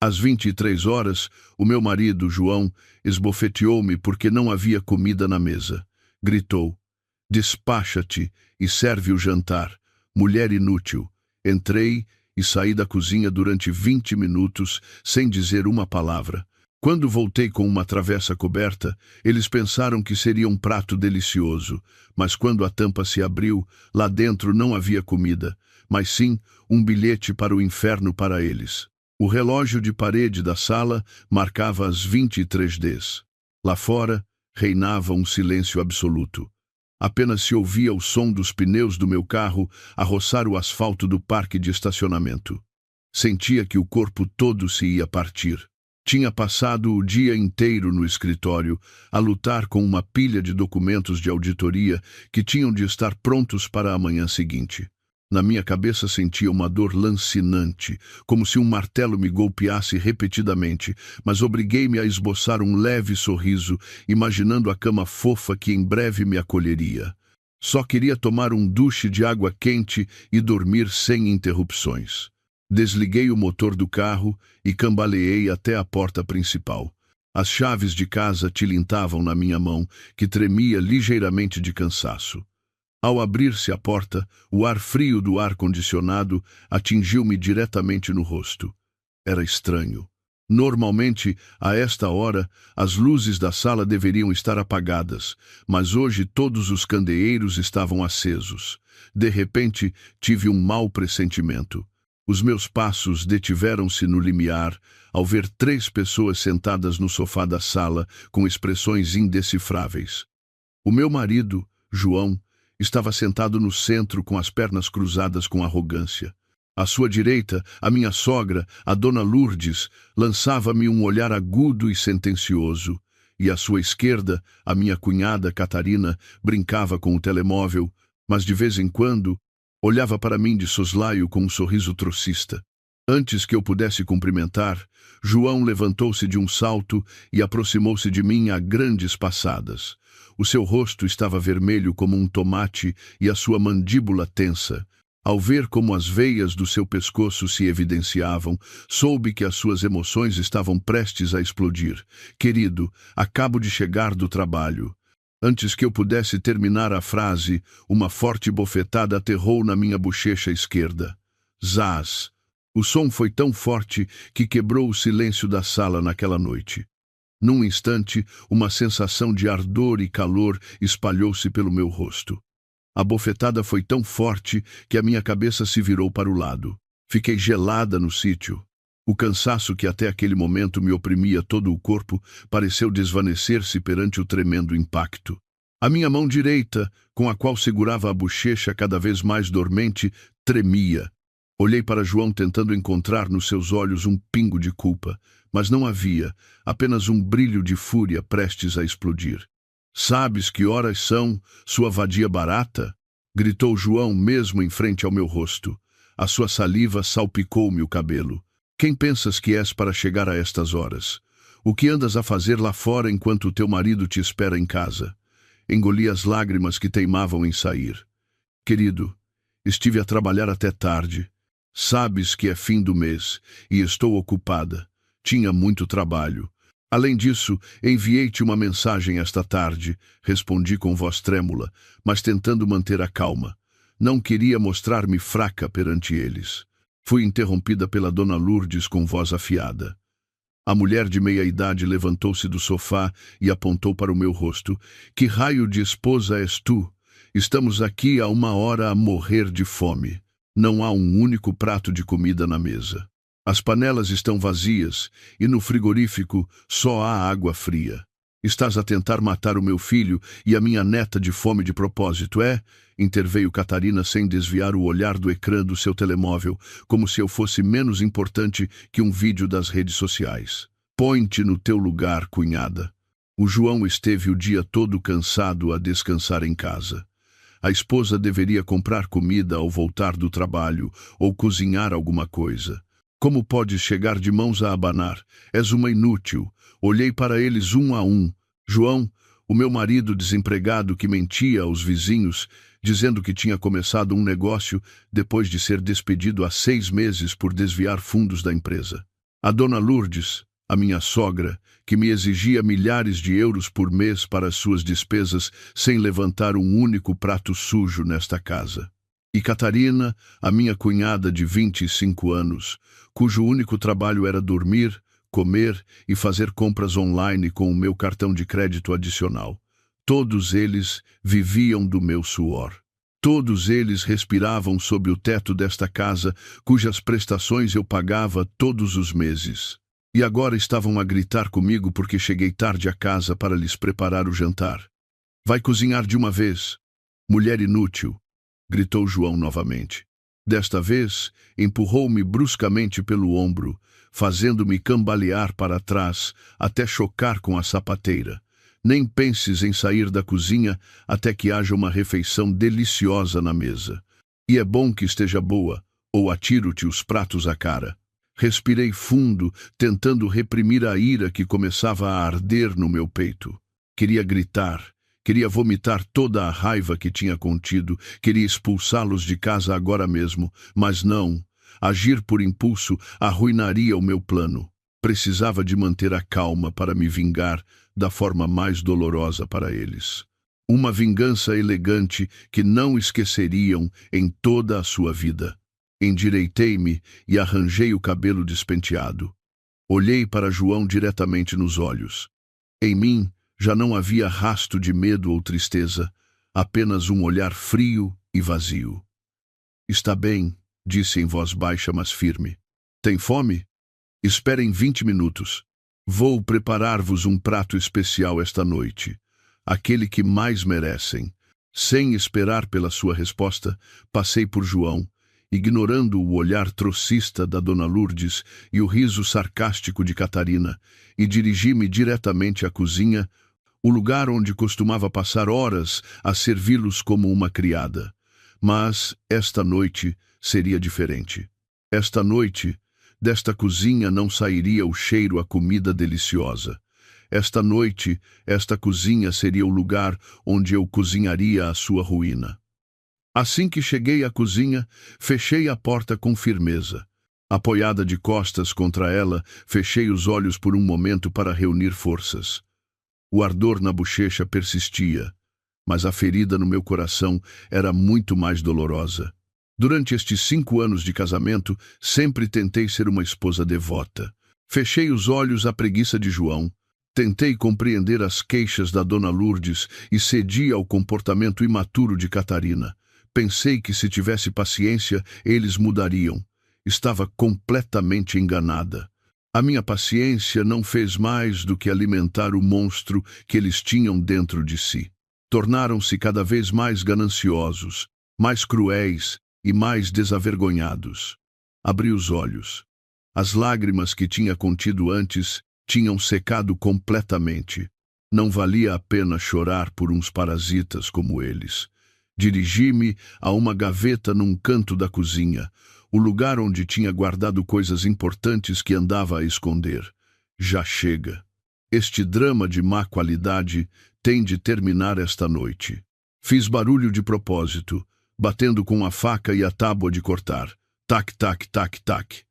Às 23 horas, o meu marido, João, esbofeteou-me porque não havia comida na mesa. Gritou: "Despacha-te e serve o jantar, mulher inútil." Entrei e saí da cozinha durante 20 minutos, sem dizer uma palavra. Quando voltei com uma travessa coberta, eles pensaram que seria um prato delicioso, mas quando a tampa se abriu, lá dentro não havia comida, mas sim um bilhete para o inferno para eles. O relógio de parede da sala marcava as 23 horas. Lá fora, reinava um silêncio absoluto. Apenas se ouvia o som dos pneus do meu carro a roçar o asfalto do parque de estacionamento. Sentia que o corpo todo se ia partir. Tinha passado o dia inteiro no escritório, a lutar com uma pilha de documentos de auditoria que tinham de estar prontos para a manhã seguinte. Na minha cabeça sentia uma dor lancinante, como se um martelo me golpeasse repetidamente, mas obriguei-me a esboçar um leve sorriso, imaginando a cama fofa que em breve me acolheria. Só queria tomar um duche de água quente e dormir sem interrupções. Desliguei o motor do carro e cambaleei até a porta principal. As chaves de casa tilintavam na minha mão, que tremia ligeiramente de cansaço. Ao abrir-se a porta, o ar frio do ar-condicionado atingiu-me diretamente no rosto. Era estranho. Normalmente, a esta hora, as luzes da sala deveriam estar apagadas, mas hoje todos os candeeiros estavam acesos. De repente, tive um mau pressentimento. Os meus passos detiveram-se no limiar ao ver 3 pessoas sentadas no sofá da sala com expressões indecifráveis. O meu marido, João, estava sentado no centro com as pernas cruzadas com arrogância. À sua direita, a minha sogra, a dona Lourdes, lançava-me um olhar agudo e sentencioso, e à sua esquerda, a minha cunhada, Catarina, brincava com o telemóvel, mas de vez em quando olhava para mim de soslaio com um sorriso trocista. Antes que eu pudesse cumprimentar, João levantou-se de um salto e aproximou-se de mim a grandes passadas. O seu rosto estava vermelho como um tomate e a sua mandíbula tensa. Ao ver como as veias do seu pescoço se evidenciavam, soube que as suas emoções estavam prestes a explodir. "Querido, acabo de chegar do trabalho." Antes que eu pudesse terminar a frase, uma forte bofetada aterrou na minha bochecha esquerda. Zás! O som foi tão forte que quebrou o silêncio da sala naquela noite. Num instante, uma sensação de ardor e calor espalhou-se pelo meu rosto. A bofetada foi tão forte que a minha cabeça se virou para o lado. Fiquei gelada no sítio. O cansaço que até aquele momento me oprimia todo o corpo pareceu desvanecer-se perante o tremendo impacto. A minha mão direita, com a qual segurava a bochecha cada vez mais dormente, tremia. Olhei para João tentando encontrar nos seus olhos um pingo de culpa, mas não havia, apenas um brilho de fúria prestes a explodir. "Sabes que horas são, sua vadia barata?" gritou João mesmo em frente ao meu rosto. A sua saliva salpicou-me o cabelo. "Quem pensas que és para chegar a estas horas? O que andas a fazer lá fora enquanto o teu marido te espera em casa?" Engoli as lágrimas que teimavam em sair. "Querido, estive a trabalhar até tarde. Sabes que é fim do mês e estou ocupada. Tinha muito trabalho. Além disso, enviei-te uma mensagem esta tarde", respondi com voz trêmula, mas tentando manter a calma. Não queria mostrar-me fraca perante eles. Fui interrompida pela dona Lourdes com voz afiada. A mulher de meia-idade levantou-se do sofá e apontou para o meu rosto. "Que raio de esposa és tu? Estamos aqui há 1 hora a morrer de fome. Não há um único prato de comida na mesa. As panelas estão vazias e no frigorífico só há água fria. Estás a tentar matar o meu filho e a minha neta de fome de propósito, é?" interveio Catarina sem desviar o olhar do ecrã do seu telemóvel, como se eu fosse menos importante que um vídeo das redes sociais. "Põe-te no teu lugar, cunhada." O João esteve o dia todo cansado a descansar em casa. A esposa deveria comprar comida ao voltar do trabalho ou cozinhar alguma coisa. "Como podes chegar de mãos a abanar? És uma inútil." Olhei para eles um a um. João, o meu marido desempregado que mentia aos vizinhos, dizendo que tinha começado um negócio depois de ser despedido há 6 meses por desviar fundos da empresa. A dona Lourdes, a minha sogra, que me exigia milhares de euros por mês para as suas despesas sem levantar um único prato sujo nesta casa. E Catarina, a minha cunhada de 25 anos, cujo único trabalho era dormir, comer e fazer compras online com o meu cartão de crédito adicional. Todos eles viviam do meu suor. Todos eles respiravam sob o teto desta casa, cujas prestações eu pagava todos os meses. E agora estavam a gritar comigo porque cheguei tarde à casa para lhes preparar o jantar. Vai cozinhar de uma vez, mulher inútil, gritou João novamente. Desta vez, empurrou-me bruscamente pelo ombro, fazendo-me cambalear para trás até chocar com a sapateira. Nem penses em sair da cozinha até que haja uma refeição deliciosa na mesa. E é bom que esteja boa, ou atiro-te os pratos à cara. Respirei fundo, tentando reprimir a ira que começava a arder no meu peito. Queria gritar, queria vomitar toda a raiva que tinha contido, queria expulsá-los de casa agora mesmo, mas não. Agir por impulso arruinaria o meu plano. Precisava de manter a calma para me vingar da forma mais dolorosa para eles. Uma vingança elegante que não esqueceriam em toda a sua vida. Endireitei-me e arranjei o cabelo despenteado. Olhei para João diretamente nos olhos. Em mim já não havia rasto de medo ou tristeza, apenas um olhar frio e vazio. Está bem, disse em voz baixa mas firme. Tem fome? Esperem 20 minutos. Vou preparar-vos um prato especial esta noite, aquele que mais merecem. Sem esperar pela sua resposta, passei por João, ignorando o olhar trocista da dona Lourdes e o riso sarcástico de Catarina, e dirigi-me diretamente à cozinha, o lugar onde costumava passar horas a servi-los como uma criada. Mas esta noite seria diferente. Esta noite, desta cozinha não sairia o cheiro a comida deliciosa. Esta noite, esta cozinha seria o lugar onde eu cozinharia a sua ruína. Assim que cheguei à cozinha, fechei a porta com firmeza. Apoiada de costas contra ela, fechei os olhos por um momento para reunir forças. O ardor na bochecha persistia, mas a ferida no meu coração era muito mais dolorosa. Durante estes 5 anos de casamento, sempre tentei ser uma esposa devota. Fechei os olhos à preguiça de João, tentei compreender as queixas da dona Lourdes e cedi ao comportamento imaturo de Catarina. Pensei que se tivesse paciência, eles mudariam. Estava completamente enganada. A minha paciência não fez mais do que alimentar o monstro que eles tinham dentro de si. Tornaram-se cada vez mais gananciosos, mais cruéis e mais desavergonhados. Abri os olhos. As lágrimas que tinha contido antes tinham secado completamente. Não valia a pena chorar por uns parasitas como eles. Dirigi-me a uma gaveta num canto da cozinha, o lugar onde tinha guardado coisas importantes que andava a esconder. Já chega. Este drama de má qualidade tem de terminar esta noite. Fiz barulho de propósito, batendo com a faca e a tábua de cortar. Tac, tac, tac, tac.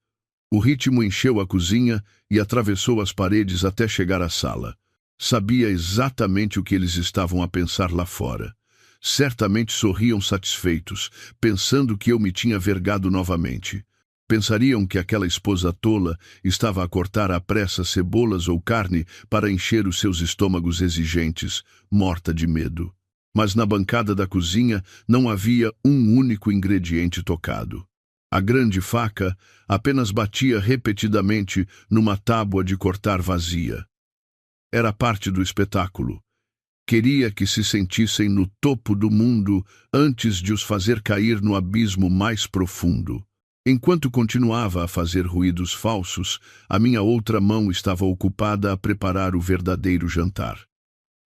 O ritmo encheu a cozinha e atravessou as paredes até chegar à sala. Sabia exatamente o que eles estavam a pensar lá fora. Certamente sorriam satisfeitos, pensando que eu me tinha vergado novamente. Pensariam que aquela esposa tola estava a cortar à pressa cebolas ou carne para encher os seus estômagos exigentes, morta de medo. Mas na bancada da cozinha não havia um único ingrediente tocado. A grande faca apenas batia repetidamente numa tábua de cortar vazia. Era parte do espetáculo. Queria que se sentissem no topo do mundo antes de os fazer cair no abismo mais profundo. Enquanto continuava a fazer ruídos falsos, a minha outra mão estava ocupada a preparar o verdadeiro jantar.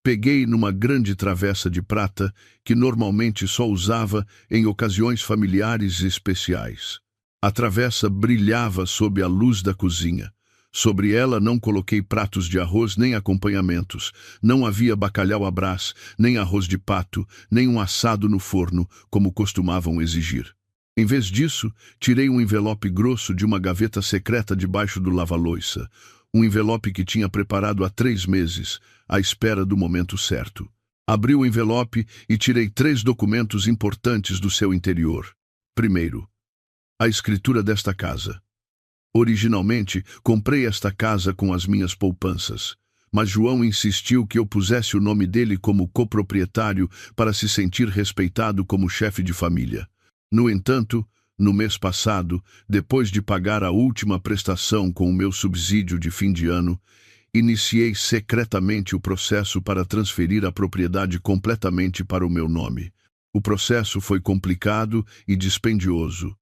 Peguei numa grande travessa de prata que normalmente só usava em ocasiões familiares e especiais. A travessa brilhava sob a luz da cozinha. Sobre ela não coloquei pratos de arroz nem acompanhamentos. Não havia bacalhau à brás, nem arroz de pato, nem um assado no forno, como costumavam exigir. Em vez disso, tirei um envelope grosso de uma gaveta secreta debaixo do lava-loiça. Um envelope que tinha preparado há 3 meses, à espera do momento certo. Abri o envelope e tirei 3 documentos importantes do seu interior. Primeiro, a escritura desta casa. Originalmente, comprei esta casa com as minhas poupanças, mas João insistiu que eu pusesse o nome dele como coproprietário para se sentir respeitado como chefe de família. No entanto, no mês passado, depois de pagar a última prestação com o meu subsídio de fim de ano, iniciei secretamente o processo para transferir a propriedade completamente para o meu nome. O processo foi complicado e dispendioso,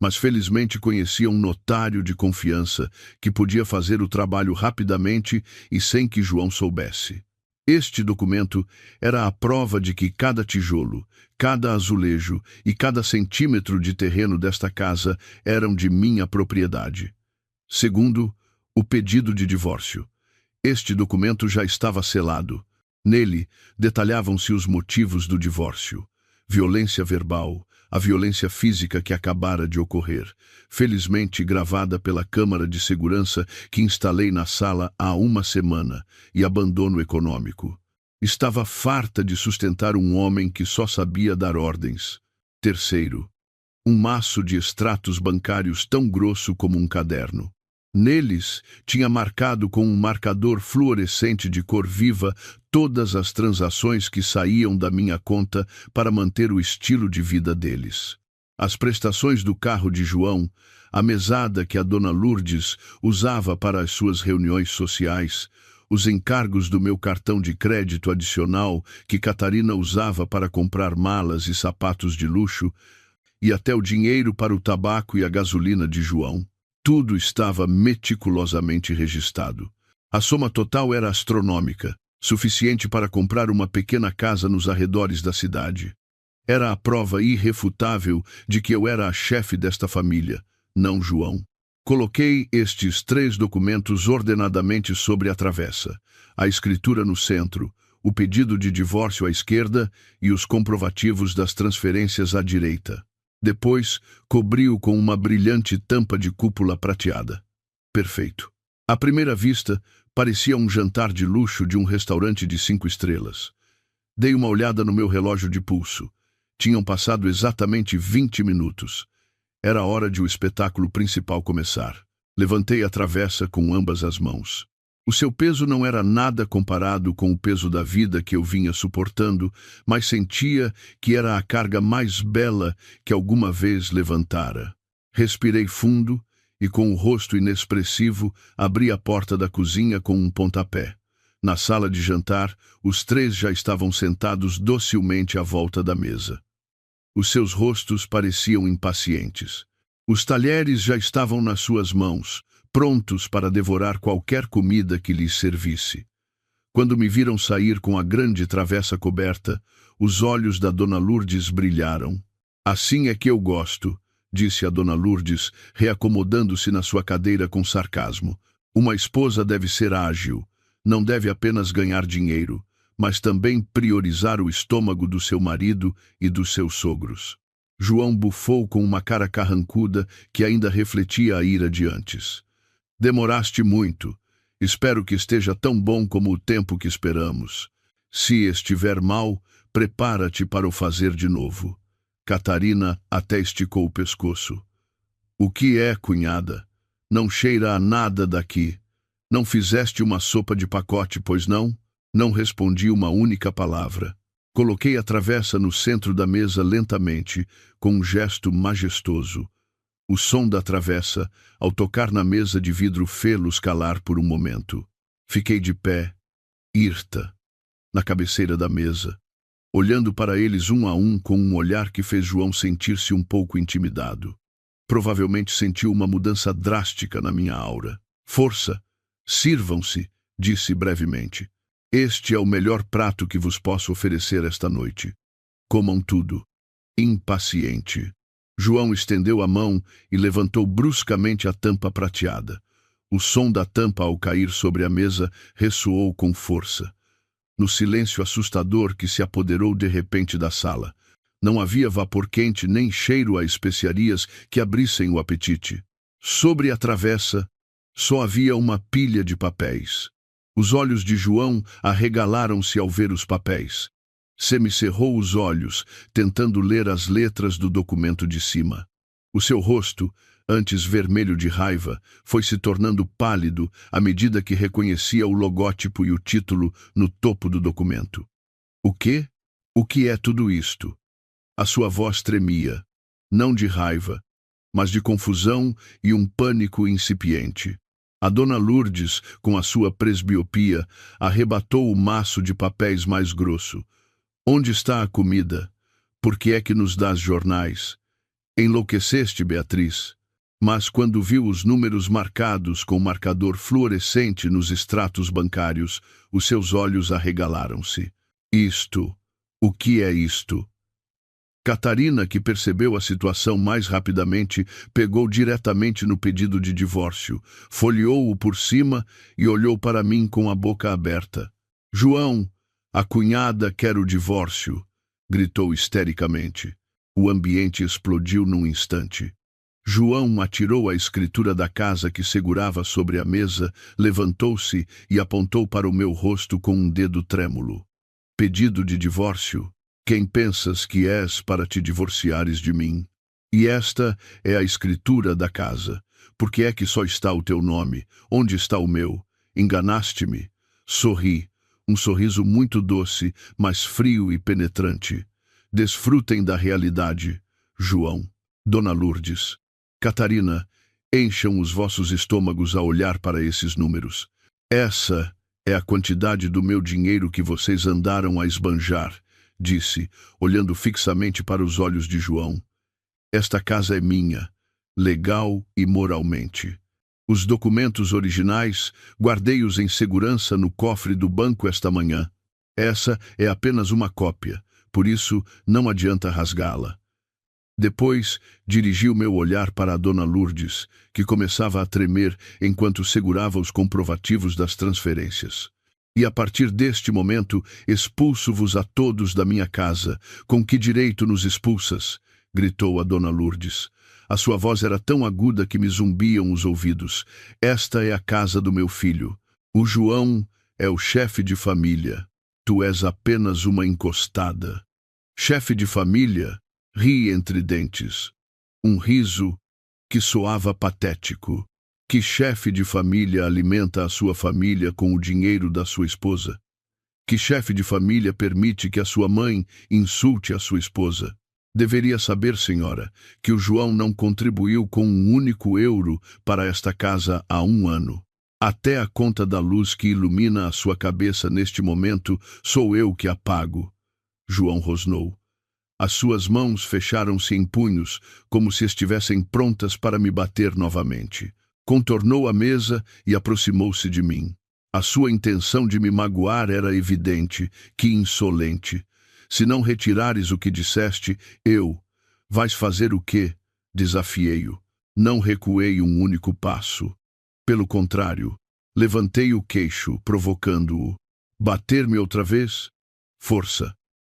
mas felizmente conhecia um notário de confiança que podia fazer o trabalho rapidamente e sem que João soubesse. Este documento era a prova de que cada tijolo, cada azulejo e cada centímetro de terreno desta casa eram de minha propriedade. Segundo, o pedido de divórcio. Este documento já estava selado. Nele, detalhavam-se os motivos do divórcio. Violência verbal, a violência física que acabara de ocorrer, felizmente gravada pela câmara de segurança que instalei na sala há 1 semana, e abandono econômico. Estava farta de sustentar um homem que só sabia dar ordens. Terceiro, um maço de extratos bancários tão grosso como um caderno. Neles, tinha marcado com um marcador fluorescente de cor viva todas as transações que saíam da minha conta para manter o estilo de vida deles. As prestações do carro de João, a mesada que a dona Lourdes usava para as suas reuniões sociais, os encargos do meu cartão de crédito adicional que Catarina usava para comprar malas e sapatos de luxo, e até o dinheiro para o tabaco e a gasolina de João. Tudo estava meticulosamente registrado. A soma total era astronômica, suficiente para comprar uma pequena casa nos arredores da cidade. Era a prova irrefutável de que eu era a chefe desta família, não João. Coloquei estes 3 documentos ordenadamente sobre a travessa, a escritura no centro, o pedido de divórcio à esquerda e os comprovativos das transferências à direita. Depois, cobri-o com uma brilhante tampa de cúpula prateada. Perfeito. À primeira vista, parecia um jantar de luxo de um restaurante de 5 estrelas. Dei uma olhada no meu relógio de pulso. Tinham passado exatamente 20 minutos. Era hora de o espetáculo principal começar. Levantei a travessa com ambas as mãos. O seu peso não era nada comparado com o peso da vida que eu vinha suportando, mas sentia que era a carga mais bela que alguma vez levantara. Respirei fundo e, com o rosto inexpressivo, abri a porta da cozinha com um pontapé. Na sala de jantar, os 3 já estavam sentados docilmente à volta da mesa. Os seus rostos pareciam impacientes. Os talheres já estavam nas suas mãos, prontos para devorar qualquer comida que lhes servisse. Quando me viram sair com a grande travessa coberta, os olhos da dona Lourdes brilharam. Assim é que eu gosto, disse a dona Lourdes, reacomodando-se na sua cadeira com sarcasmo. Uma esposa deve ser ágil, não deve apenas ganhar dinheiro, mas também priorizar o estômago do seu marido e dos seus sogros. João bufou com uma cara carrancuda que ainda refletia a ira de antes. Demoraste muito. Espero que esteja tão bom como o tempo que esperamos. Se estiver mal, prepara-te para o fazer de novo. Catarina até esticou o pescoço. O que é, cunhada? Não cheira a nada daqui. Não fizeste uma sopa de pacote, pois não? Não respondi uma única palavra. Coloquei a travessa no centro da mesa lentamente, com um gesto majestoso. O som da travessa, ao tocar na mesa de vidro, fê-los calar por um momento. Fiquei de pé, hirta, na cabeceira da mesa, olhando para eles um a um com um olhar que fez João sentir-se um pouco intimidado. Provavelmente sentiu uma mudança drástica na minha aura. Força, sirvam-se, disse brevemente. Este é o melhor prato que vos posso oferecer esta noite. Comam tudo. Impaciente. João estendeu a mão e levantou bruscamente a tampa prateada. O som da tampa ao cair sobre a mesa ressoou com força. No silêncio assustador que se apoderou de repente da sala, Não havia vapor quente nem cheiro a especiarias que abrissem o apetite. Sobre a travessa, só havia uma pilha de papéis. Os olhos de João arregalaram-se ao ver os papéis. Semicerrou os olhos, tentando ler as letras do documento de cima. O seu rosto, antes vermelho de raiva, foi se tornando pálido à medida que reconhecia o logótipo e o título no topo do documento. O quê? O que é tudo isto? A sua voz tremia, não de raiva, mas de confusão e um pânico incipiente. A dona Lourdes, com a sua presbiopia, arrebatou o maço de papéis mais grosso. Onde está a comida? Por que é que nos dás jornais? Enlouqueceste, Beatriz? Mas quando viu os números marcados com marcador fluorescente nos extratos bancários, os seus olhos arregalaram-se. Isto? O que é isto? Catarina, que percebeu a situação mais rapidamente, pegou diretamente no pedido de divórcio, folheou-o por cima e olhou para mim com a boca aberta. João, a cunhada quer o divórcio, gritou histericamente. O ambiente explodiu num instante. João atirou a escritura da casa que segurava sobre a mesa, levantou-se e apontou para o meu rosto com um dedo trêmulo. Pedido de divórcio? Quem pensas que és para te divorciares de mim? E esta é a escritura da casa. Por que é que só está o teu nome? Onde está o meu? Enganaste-me. Sorri. Um sorriso muito doce, mas frio e penetrante. Desfrutem da realidade. João, Dona Lourdes, Catarina, encham os vossos estômagos a olhar para esses números. Essa é a quantidade do meu dinheiro que vocês andaram a esbanjar, disse, olhando fixamente para os olhos de João. Esta casa é minha, legal e moralmente. Os documentos originais, guardei-os em segurança no cofre do banco esta manhã. Essa é apenas uma cópia, por isso não adianta rasgá-la. Depois, dirigi o meu olhar para a dona Lourdes, que começava a tremer enquanto segurava os comprovativos das transferências. E a partir deste momento, expulso-vos a todos da minha casa. Com que direito nos expulsas? Gritou a dona Lourdes. A sua voz era tão aguda que me zumbiam os ouvidos. Esta é a casa do meu filho. O João é o chefe de família. Tu és apenas uma encostada. Chefe de família? Ri entre dentes. Um riso que soava patético. Que chefe de família alimenta a sua família com o dinheiro da sua esposa? Que chefe de família permite que a sua mãe insulte a sua esposa? Deveria saber, senhora, que o João não contribuiu com um único euro para esta casa há 1 ano. Até a conta da luz que ilumina a sua cabeça neste momento sou eu que a pago. João rosnou. As suas mãos fecharam-se em punhos, como se estivessem prontas para me bater novamente. Contornou a mesa e aproximou-se de mim. A sua intenção de me magoar era evidente. Que insolente! Se não retirares o que disseste, eu... Vais fazer o quê? Desafiei-o. Não recuei um único passo. Pelo contrário, levantei o queixo, provocando-o. Bater-me outra vez? Força!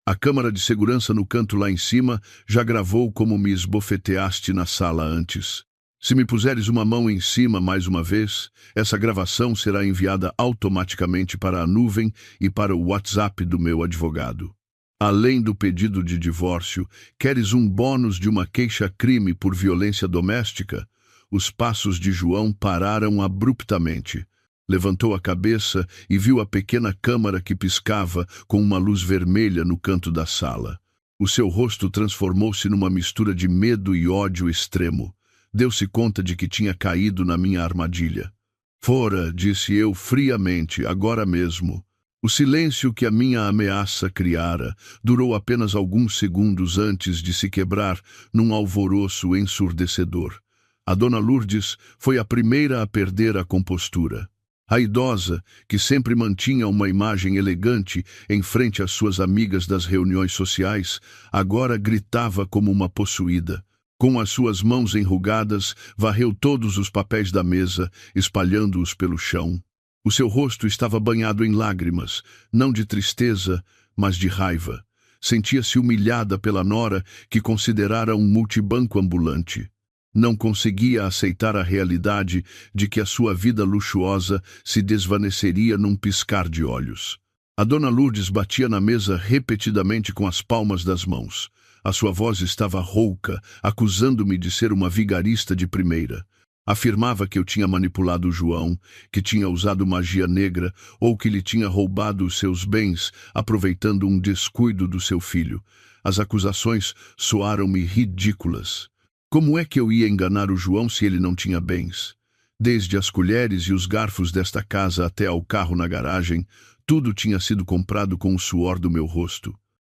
A câmara de segurança no canto lá em cima já gravou como me esbofeteaste na sala antes. Se me puseres uma mão em cima mais uma vez, essa gravação será enviada automaticamente para a nuvem e para o WhatsApp do meu advogado. Além do pedido de divórcio, queres um bônus de uma queixa-crime por violência doméstica? Os passos de João pararam abruptamente. Levantou a cabeça e viu a pequena câmara que piscava com uma luz vermelha no canto da sala. O seu rosto transformou-se numa mistura de medo e ódio extremo. Deu-se conta de que tinha caído na minha armadilha. Fora, disse eu friamente, agora mesmo. O silêncio que a minha ameaça criara durou apenas alguns segundos antes de se quebrar num alvoroço ensurdecedor. A dona Lourdes foi a primeira a perder a compostura. A idosa, que sempre mantinha uma imagem elegante em frente às suas amigas das reuniões sociais, agora gritava como uma possuída. Com as suas mãos enrugadas, varreu todos os papéis da mesa, espalhando-os pelo chão. O seu rosto estava banhado em lágrimas, não de tristeza, mas de raiva. Sentia-se humilhada pela nora que considerara um multibanco ambulante. Não conseguia aceitar a realidade de que a sua vida luxuosa se desvaneceria num piscar de olhos. A dona Lourdes batia na mesa repetidamente com as palmas das mãos. A sua voz estava rouca, acusando-me de ser uma vigarista de primeira. Afirmava que eu tinha manipulado o João, que tinha usado magia negra ou que lhe tinha roubado os seus bens, aproveitando um descuido do seu filho. As acusações soaram-me ridículas. Como é que eu ia enganar o João se ele não tinha bens? Desde as colheres e os garfos desta casa até ao carro na garagem, tudo tinha sido comprado com o suor do meu rosto.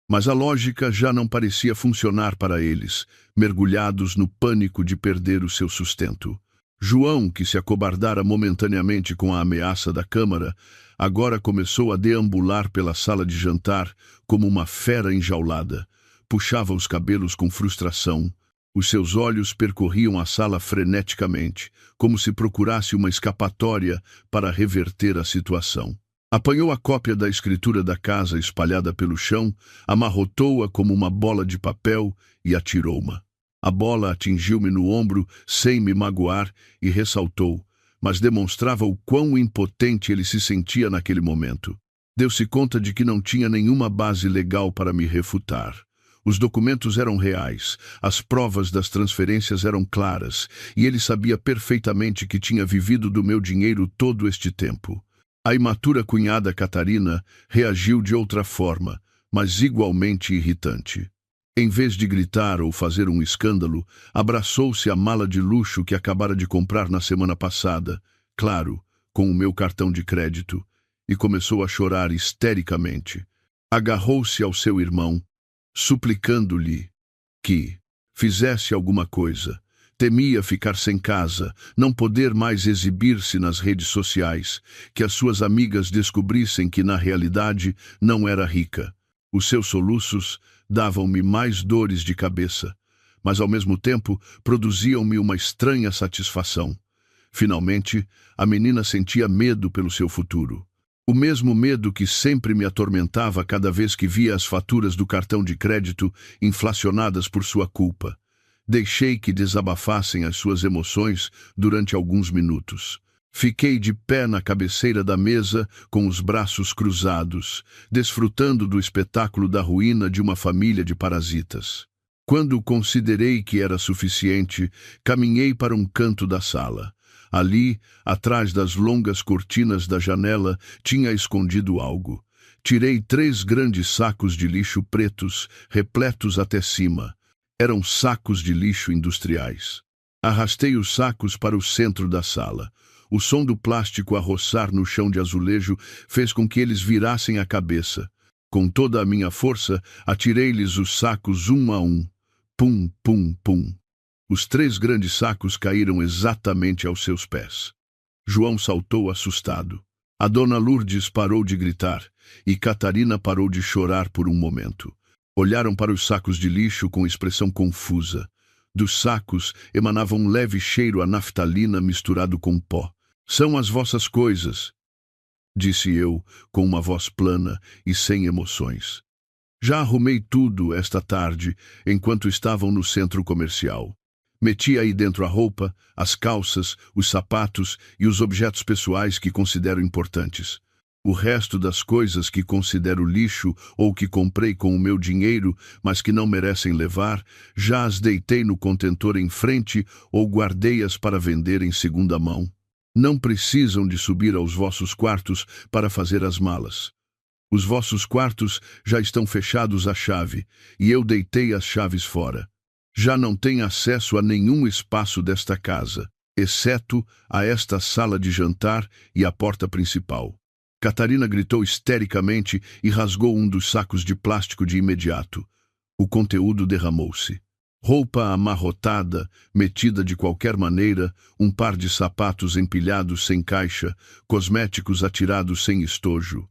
Mas a lógica já não parecia funcionar para eles, mergulhados no pânico de perder o seu sustento. João, que se acobardara momentaneamente com a ameaça da câmara, agora começou a deambular pela sala de jantar como uma fera enjaulada. Puxava os cabelos com frustração. Os seus olhos percorriam a sala freneticamente, como se procurasse uma escapatória para reverter a situação. Apanhou a cópia da escritura da casa espalhada pelo chão, amarrotou-a como uma bola de papel e atirou-ma. A bola atingiu-me no ombro sem me magoar e ressaltou, mas demonstrava o quão impotente ele se sentia naquele momento. Deu-se conta de que não tinha nenhuma base legal para me refutar. Os documentos eram reais, as provas das transferências eram claras, e ele sabia perfeitamente que tinha vivido do meu dinheiro todo este tempo. A imatura cunhada Catarina reagiu de outra forma, mas igualmente irritante. Em vez de gritar ou fazer um escândalo, abraçou-se à mala de luxo que acabara de comprar na semana passada, claro, com o meu cartão de crédito, e começou a chorar histericamente. Agarrou-se ao seu irmão, suplicando-lhe que fizesse alguma coisa. Temia ficar sem casa, não poder mais exibir-se nas redes sociais, que as suas amigas descobrissem que na realidade não era rica. Os seus soluços davam-me mais dores de cabeça, mas ao mesmo tempo produziam-me uma estranha satisfação. Finalmente, a menina sentia medo pelo seu futuro. O mesmo medo que sempre me atormentava cada vez que via as faturas do cartão de crédito inflacionadas por sua culpa. Deixei que desabafassem as suas emoções durante alguns minutos. Fiquei de pé na cabeceira da mesa, com os braços cruzados, desfrutando do espetáculo da ruína de uma família de parasitas. Quando considerei que era suficiente, caminhei para um canto da sala. Ali, atrás das longas cortinas da janela, tinha escondido algo. Tirei 3 grandes sacos de lixo pretos, repletos até cima. Eram sacos de lixo industriais. Arrastei os sacos para o centro da sala. O som do plástico a roçar no chão de azulejo fez com que eles virassem a cabeça. Com toda a minha força, atirei-lhes os sacos um a um. Pum, pum, pum. Os 3 grandes sacos caíram exatamente aos seus pés. João saltou assustado. A dona Lourdes parou de gritar e Catarina parou de chorar por um momento. Olharam para os sacos de lixo com expressão confusa. Dos sacos emanava um leve cheiro a naftalina misturado com pó. "São as vossas coisas", disse eu, com uma voz plana e sem emoções. Já arrumei tudo esta tarde, enquanto estavam no centro comercial. Meti aí dentro a roupa, as calças, os sapatos e os objetos pessoais que considero importantes. O resto das coisas que considero lixo ou que comprei com o meu dinheiro, mas que não merecem levar, já as deitei no contentor em frente ou guardei-as para vender em segunda mão. Não precisam de subir aos vossos quartos para fazer as malas. Os vossos quartos já estão fechados à chave, e eu deitei as chaves fora. Já não tem acesso a nenhum espaço desta casa, exceto a esta sala de jantar e a porta principal. Catarina gritou histericamente e rasgou um dos sacos de plástico de imediato. O conteúdo derramou-se. Roupa amarrotada, metida de qualquer maneira, um par de sapatos empilhados sem caixa, cosméticos atirados sem estojo.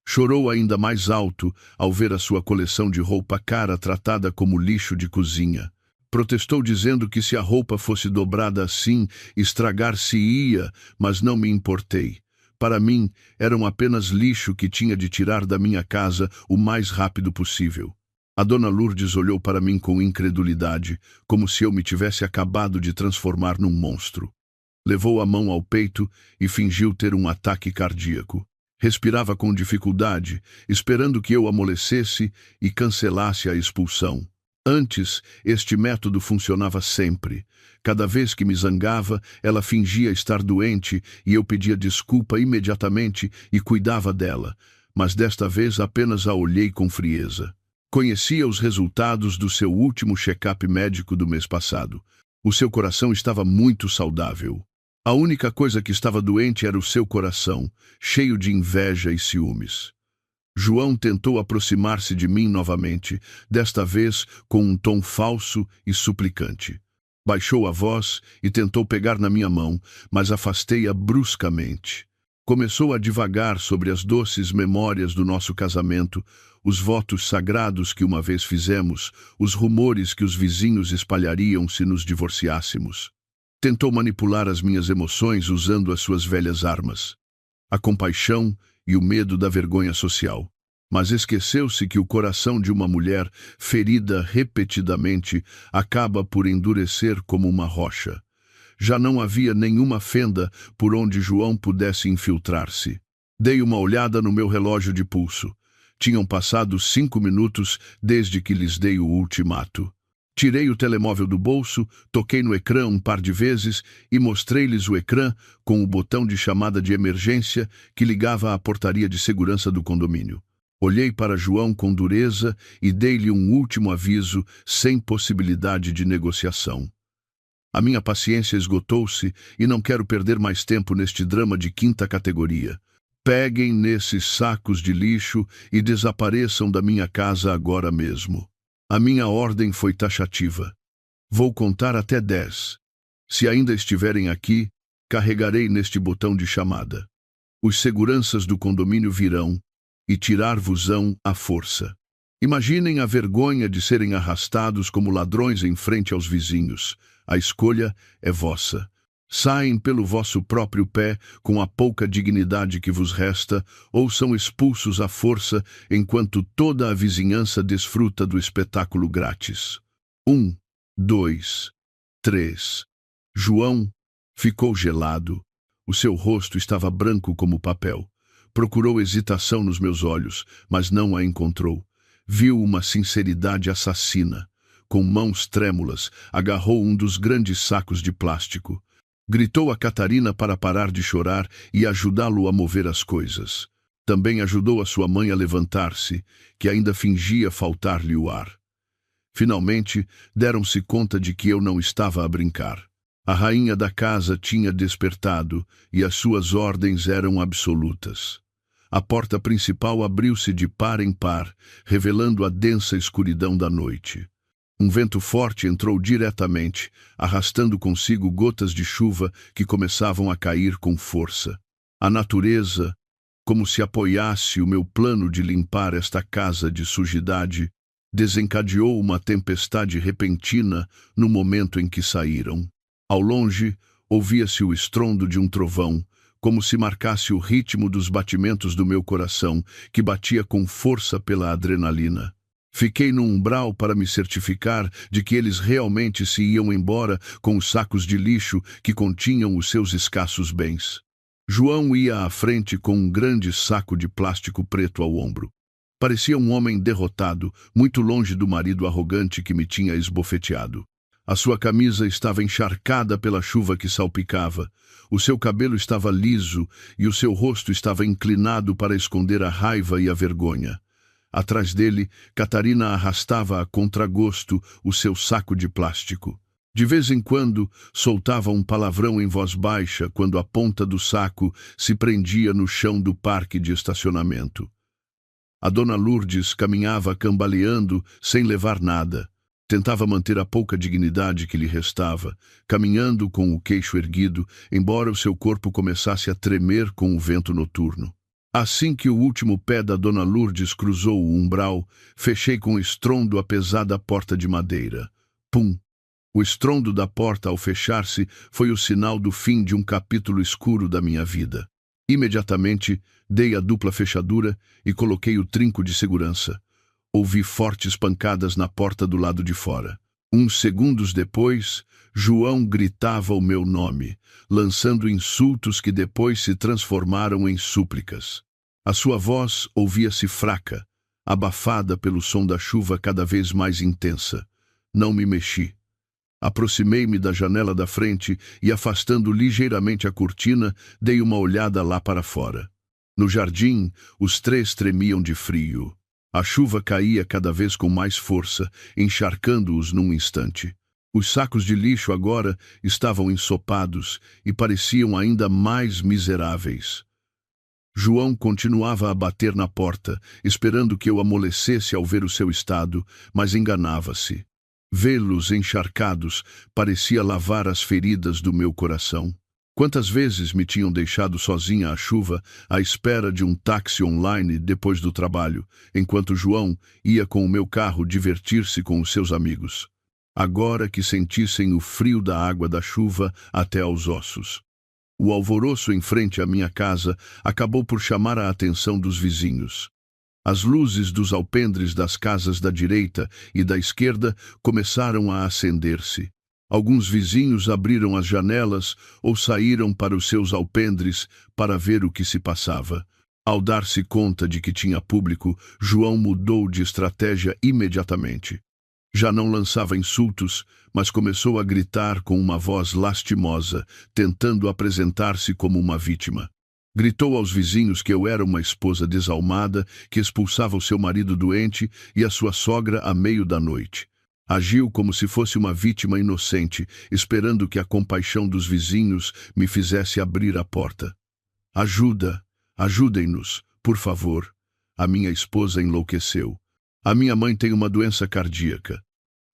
Chorou ainda mais alto ao ver a sua coleção de roupa cara tratada como lixo de cozinha. Protestou dizendo que se a roupa fosse dobrada assim, estragar-se-ia, mas não me importei. Para mim, eram apenas lixo que tinha de tirar da minha casa o mais rápido possível. A dona Lourdes olhou para mim com incredulidade, como se eu me tivesse acabado de transformar num monstro. Levou a mão ao peito e fingiu ter um ataque cardíaco. Respirava com dificuldade, esperando que eu amolecesse e cancelasse a expulsão. Antes, este método funcionava sempre. Cada vez que me zangava, ela fingia estar doente e eu pedia desculpa imediatamente e cuidava dela. Mas desta vez apenas a olhei com frieza. Conhecia os resultados do seu último check-up médico do mês passado. O seu coração estava muito saudável. A única coisa que estava doente era o seu coração, cheio de inveja e ciúmes. João tentou aproximar-se de mim novamente, desta vez com um tom falso e suplicante. Baixou a voz e tentou pegar na minha mão, mas afastei-a bruscamente. Começou a divagar sobre as doces memórias do nosso casamento, os votos sagrados que uma vez fizemos, os rumores que os vizinhos espalhariam se nos divorciássemos. Tentou manipular as minhas emoções usando as suas velhas armas, a compaixão e o medo da vergonha social. Mas esqueceu-se que o coração de uma mulher, ferida repetidamente, acaba por endurecer como uma rocha. Já não havia nenhuma fenda por onde João pudesse infiltrar-se. Dei uma olhada no meu relógio de pulso. Tinham passado 5 minutos desde que lhes dei o ultimato. Tirei o telemóvel do bolso, toquei no ecrã um par de vezes e mostrei-lhes o ecrã com o botão de chamada de emergência que ligava à portaria de segurança do condomínio. Olhei para João com dureza e dei-lhe um último aviso sem possibilidade de negociação. A minha paciência esgotou-se e não quero perder mais tempo neste drama de 5ª categoria. Peguem nesses sacos de lixo e desapareçam da minha casa agora mesmo. A minha ordem foi taxativa. Vou contar até 10. Se ainda estiverem aqui, carregarei neste botão de chamada. Os seguranças do condomínio virão e tirar-vos-ão à força. Imaginem a vergonha de serem arrastados como ladrões em frente aos vizinhos. A escolha é vossa. Saem pelo vosso próprio pé com a pouca dignidade que vos resta, ou são expulsos à força enquanto toda a vizinhança desfruta do espetáculo grátis. 1, 2, 3. João ficou gelado. O seu rosto estava branco como papel. Procurou hesitação nos meus olhos, mas não a encontrou. Viu uma sinceridade assassina. Com mãos trêmulas, agarrou um dos grandes sacos de plástico. Gritou a Catarina para parar de chorar e ajudá-lo a mover as coisas. Também ajudou a sua mãe a levantar-se, que ainda fingia faltar-lhe o ar. Finalmente, deram-se conta de que eu não estava a brincar. A rainha da casa tinha despertado e as suas ordens eram absolutas. A porta principal abriu-se de par em par, revelando a densa escuridão da noite. Um vento forte entrou diretamente, arrastando consigo gotas de chuva que começavam a cair com força. A natureza, como se apoiasse o meu plano de limpar esta casa de sujidade, desencadeou uma tempestade repentina no momento em que saíram. Ao longe, ouvia-se o estrondo de um trovão, como se marcasse o ritmo dos batimentos do meu coração, que batia com força pela adrenalina. Fiquei no umbral para me certificar de que eles realmente se iam embora com os sacos de lixo que continham os seus escassos bens. João ia à frente com um grande saco de plástico preto ao ombro. Parecia um homem derrotado, muito longe do marido arrogante que me tinha esbofeteado. A sua camisa estava encharcada pela chuva que salpicava. O seu cabelo estava liso e o seu rosto estava inclinado para esconder a raiva e a vergonha. Atrás dele, Catarina arrastava a contragosto o seu saco de plástico. De vez em quando, soltava um palavrão em voz baixa quando a ponta do saco se prendia no chão do parque de estacionamento. A dona Lourdes caminhava cambaleando, sem levar nada. Tentava manter a pouca dignidade que lhe restava, caminhando com o queixo erguido, embora o seu corpo começasse a tremer com o vento noturno. Assim que o último pé da dona Lourdes cruzou o umbral, fechei com estrondo a pesada porta de madeira. Pum! O estrondo da porta ao fechar-se foi o sinal do fim de um capítulo escuro da minha vida. Imediatamente, dei a dupla fechadura e coloquei o trinco de segurança. Ouvi fortes pancadas na porta do lado de fora. Uns segundos depois, João gritava o meu nome, lançando insultos que depois se transformaram em súplicas. A sua voz ouvia-se fraca, abafada pelo som da chuva cada vez mais intensa. Não me mexi. Aproximei-me da janela da frente e, afastando ligeiramente a cortina, dei uma olhada lá para fora. No jardim, os três tremiam de frio. A chuva caía cada vez com mais força, encharcando-os num instante. Os sacos de lixo agora estavam ensopados e pareciam ainda mais miseráveis. João continuava a bater na porta, esperando que eu amolecesse ao ver o seu estado, mas enganava-se. Vê-los encharcados parecia lavar as feridas do meu coração. Quantas vezes me tinham deixado sozinha à chuva, à espera de um táxi online depois do trabalho, enquanto João ia com o meu carro divertir-se com os seus amigos. Agora que sentissem o frio da água da chuva até aos ossos. O alvoroço em frente à minha casa acabou por chamar a atenção dos vizinhos. As luzes dos alpendres das casas da direita e da esquerda começaram a acender-se. Alguns vizinhos abriram as janelas ou saíram para os seus alpendres para ver o que se passava. Ao dar-se conta de que tinha público, João mudou de estratégia imediatamente. Já não lançava insultos, mas começou a gritar com uma voz lastimosa, tentando apresentar-se como uma vítima. Gritou aos vizinhos que eu era uma esposa desalmada, que expulsava o seu marido doente e a sua sogra à meio da noite. Agiu como se fosse uma vítima inocente, esperando que a compaixão dos vizinhos me fizesse abrir a porta. Ajuda, ajudem-nos, por favor. A minha esposa enlouqueceu. A minha mãe tem uma doença cardíaca.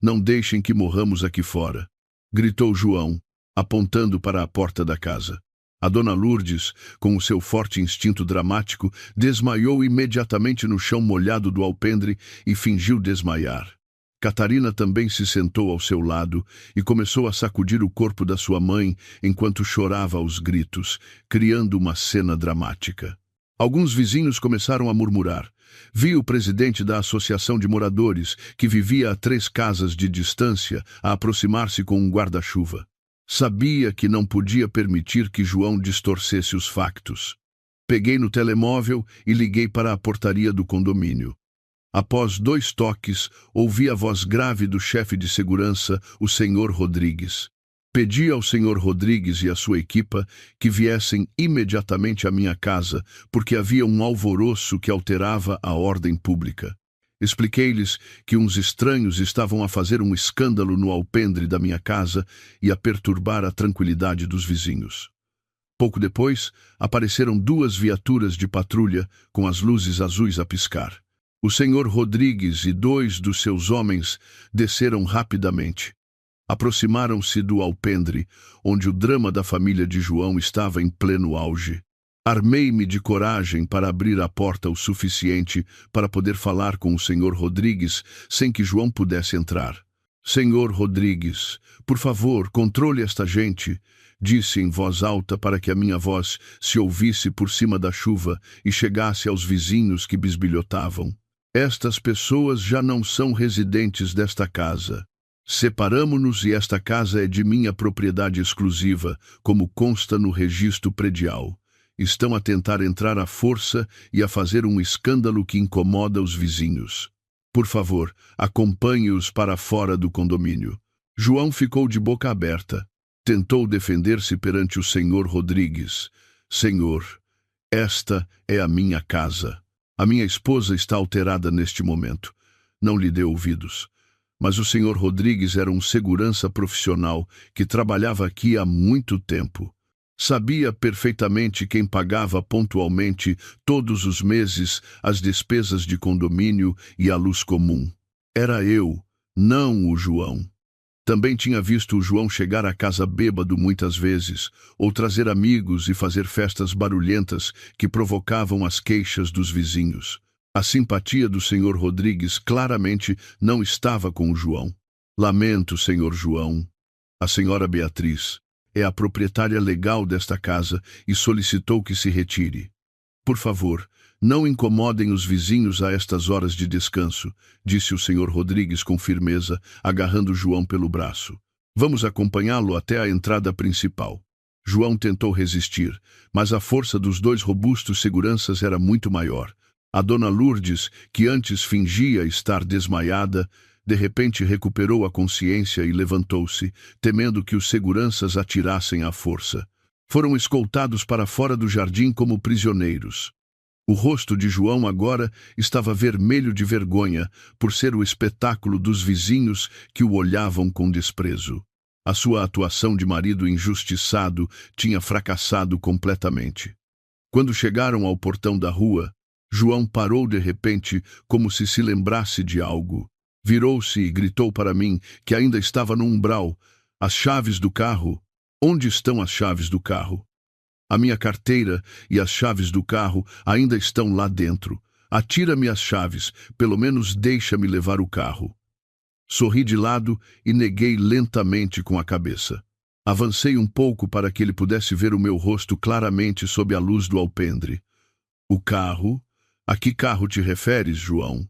Não deixem que morramos aqui fora, gritou João, apontando para a porta da casa. A dona Lourdes, com o seu forte instinto dramático, desmaiou imediatamente no chão molhado do alpendre e fingiu desmaiar. Catarina também se sentou ao seu lado e começou a sacudir o corpo da sua mãe enquanto chorava aos gritos, criando uma cena dramática. Alguns vizinhos começaram a murmurar. Vi o presidente da Associação de Moradores, que vivia a 3 casas de distância, a aproximar-se com um guarda-chuva. Sabia que não podia permitir que João distorcesse os factos. Peguei no telemóvel e liguei para a portaria do condomínio. Após 2 toques, ouvi a voz grave do chefe de segurança, o senhor Rodrigues. Pedi ao senhor Rodrigues e à sua equipa que viessem imediatamente à minha casa, porque havia um alvoroço que alterava a ordem pública. Expliquei-lhes que uns estranhos estavam a fazer um escândalo no alpendre da minha casa e a perturbar a tranquilidade dos vizinhos. Pouco depois, apareceram 2 viaturas de patrulha com as luzes azuis a piscar. O senhor Rodrigues e 2 dos seus homens desceram rapidamente. Aproximaram-se do alpendre, onde o drama da família de João estava em pleno auge. Armei-me de coragem para abrir a porta o suficiente para poder falar com o senhor Rodrigues sem que João pudesse entrar. Senhor Rodrigues, por favor, controle esta gente, disse em voz alta para que a minha voz se ouvisse por cima da chuva e chegasse aos vizinhos que bisbilhotavam. Estas pessoas já não são residentes desta casa. Separamo-nos e esta casa é de minha propriedade exclusiva, como consta no registro predial. Estão a tentar entrar à força e a fazer um escândalo que incomoda os vizinhos. Por favor, acompanhe-os para fora do condomínio. João ficou de boca aberta. Tentou defender-se perante o senhor Rodrigues. Senhor, esta é a minha casa. A minha esposa está alterada neste momento. Não lhe dê ouvidos. Mas o senhor Rodrigues era um segurança profissional que trabalhava aqui há muito tempo. Sabia perfeitamente quem pagava pontualmente todos os meses as despesas de condomínio e a luz comum. Era eu, não o João. Também tinha visto o João chegar à casa bêbado muitas vezes, ou trazer amigos e fazer festas barulhentas que provocavam as queixas dos vizinhos. A simpatia do senhor Rodrigues claramente não estava com o João. Lamento, senhor João. A senhora Beatriz é a proprietária legal desta casa e solicitou que se retire. Por favor, não incomodem os vizinhos a estas horas de descanso, disse o senhor Rodrigues com firmeza, agarrando João pelo braço. Vamos acompanhá-lo até a entrada principal. João tentou resistir, mas a força dos dois robustos seguranças era muito maior. A dona Lourdes, que antes fingia estar desmaiada, de repente recuperou a consciência e levantou-se, temendo que os seguranças atirassem à força. Foram escoltados para fora do jardim como prisioneiros. O rosto de João agora estava vermelho de vergonha por ser o espetáculo dos vizinhos que o olhavam com desprezo. A sua atuação de marido injustiçado tinha fracassado completamente. Quando chegaram ao portão da rua, João parou de repente como se lembrasse de algo. Virou-se e gritou para mim, que ainda estava no umbral: "As chaves do carro! Onde estão as chaves do carro? A minha carteira e as chaves do carro ainda estão lá dentro. Atira-me as chaves, pelo menos deixa-me levar o carro." Sorri de lado e neguei lentamente com a cabeça. Avancei um pouco para que ele pudesse ver o meu rosto claramente sob a luz do alpendre. "O carro? A que carro te referes, João?"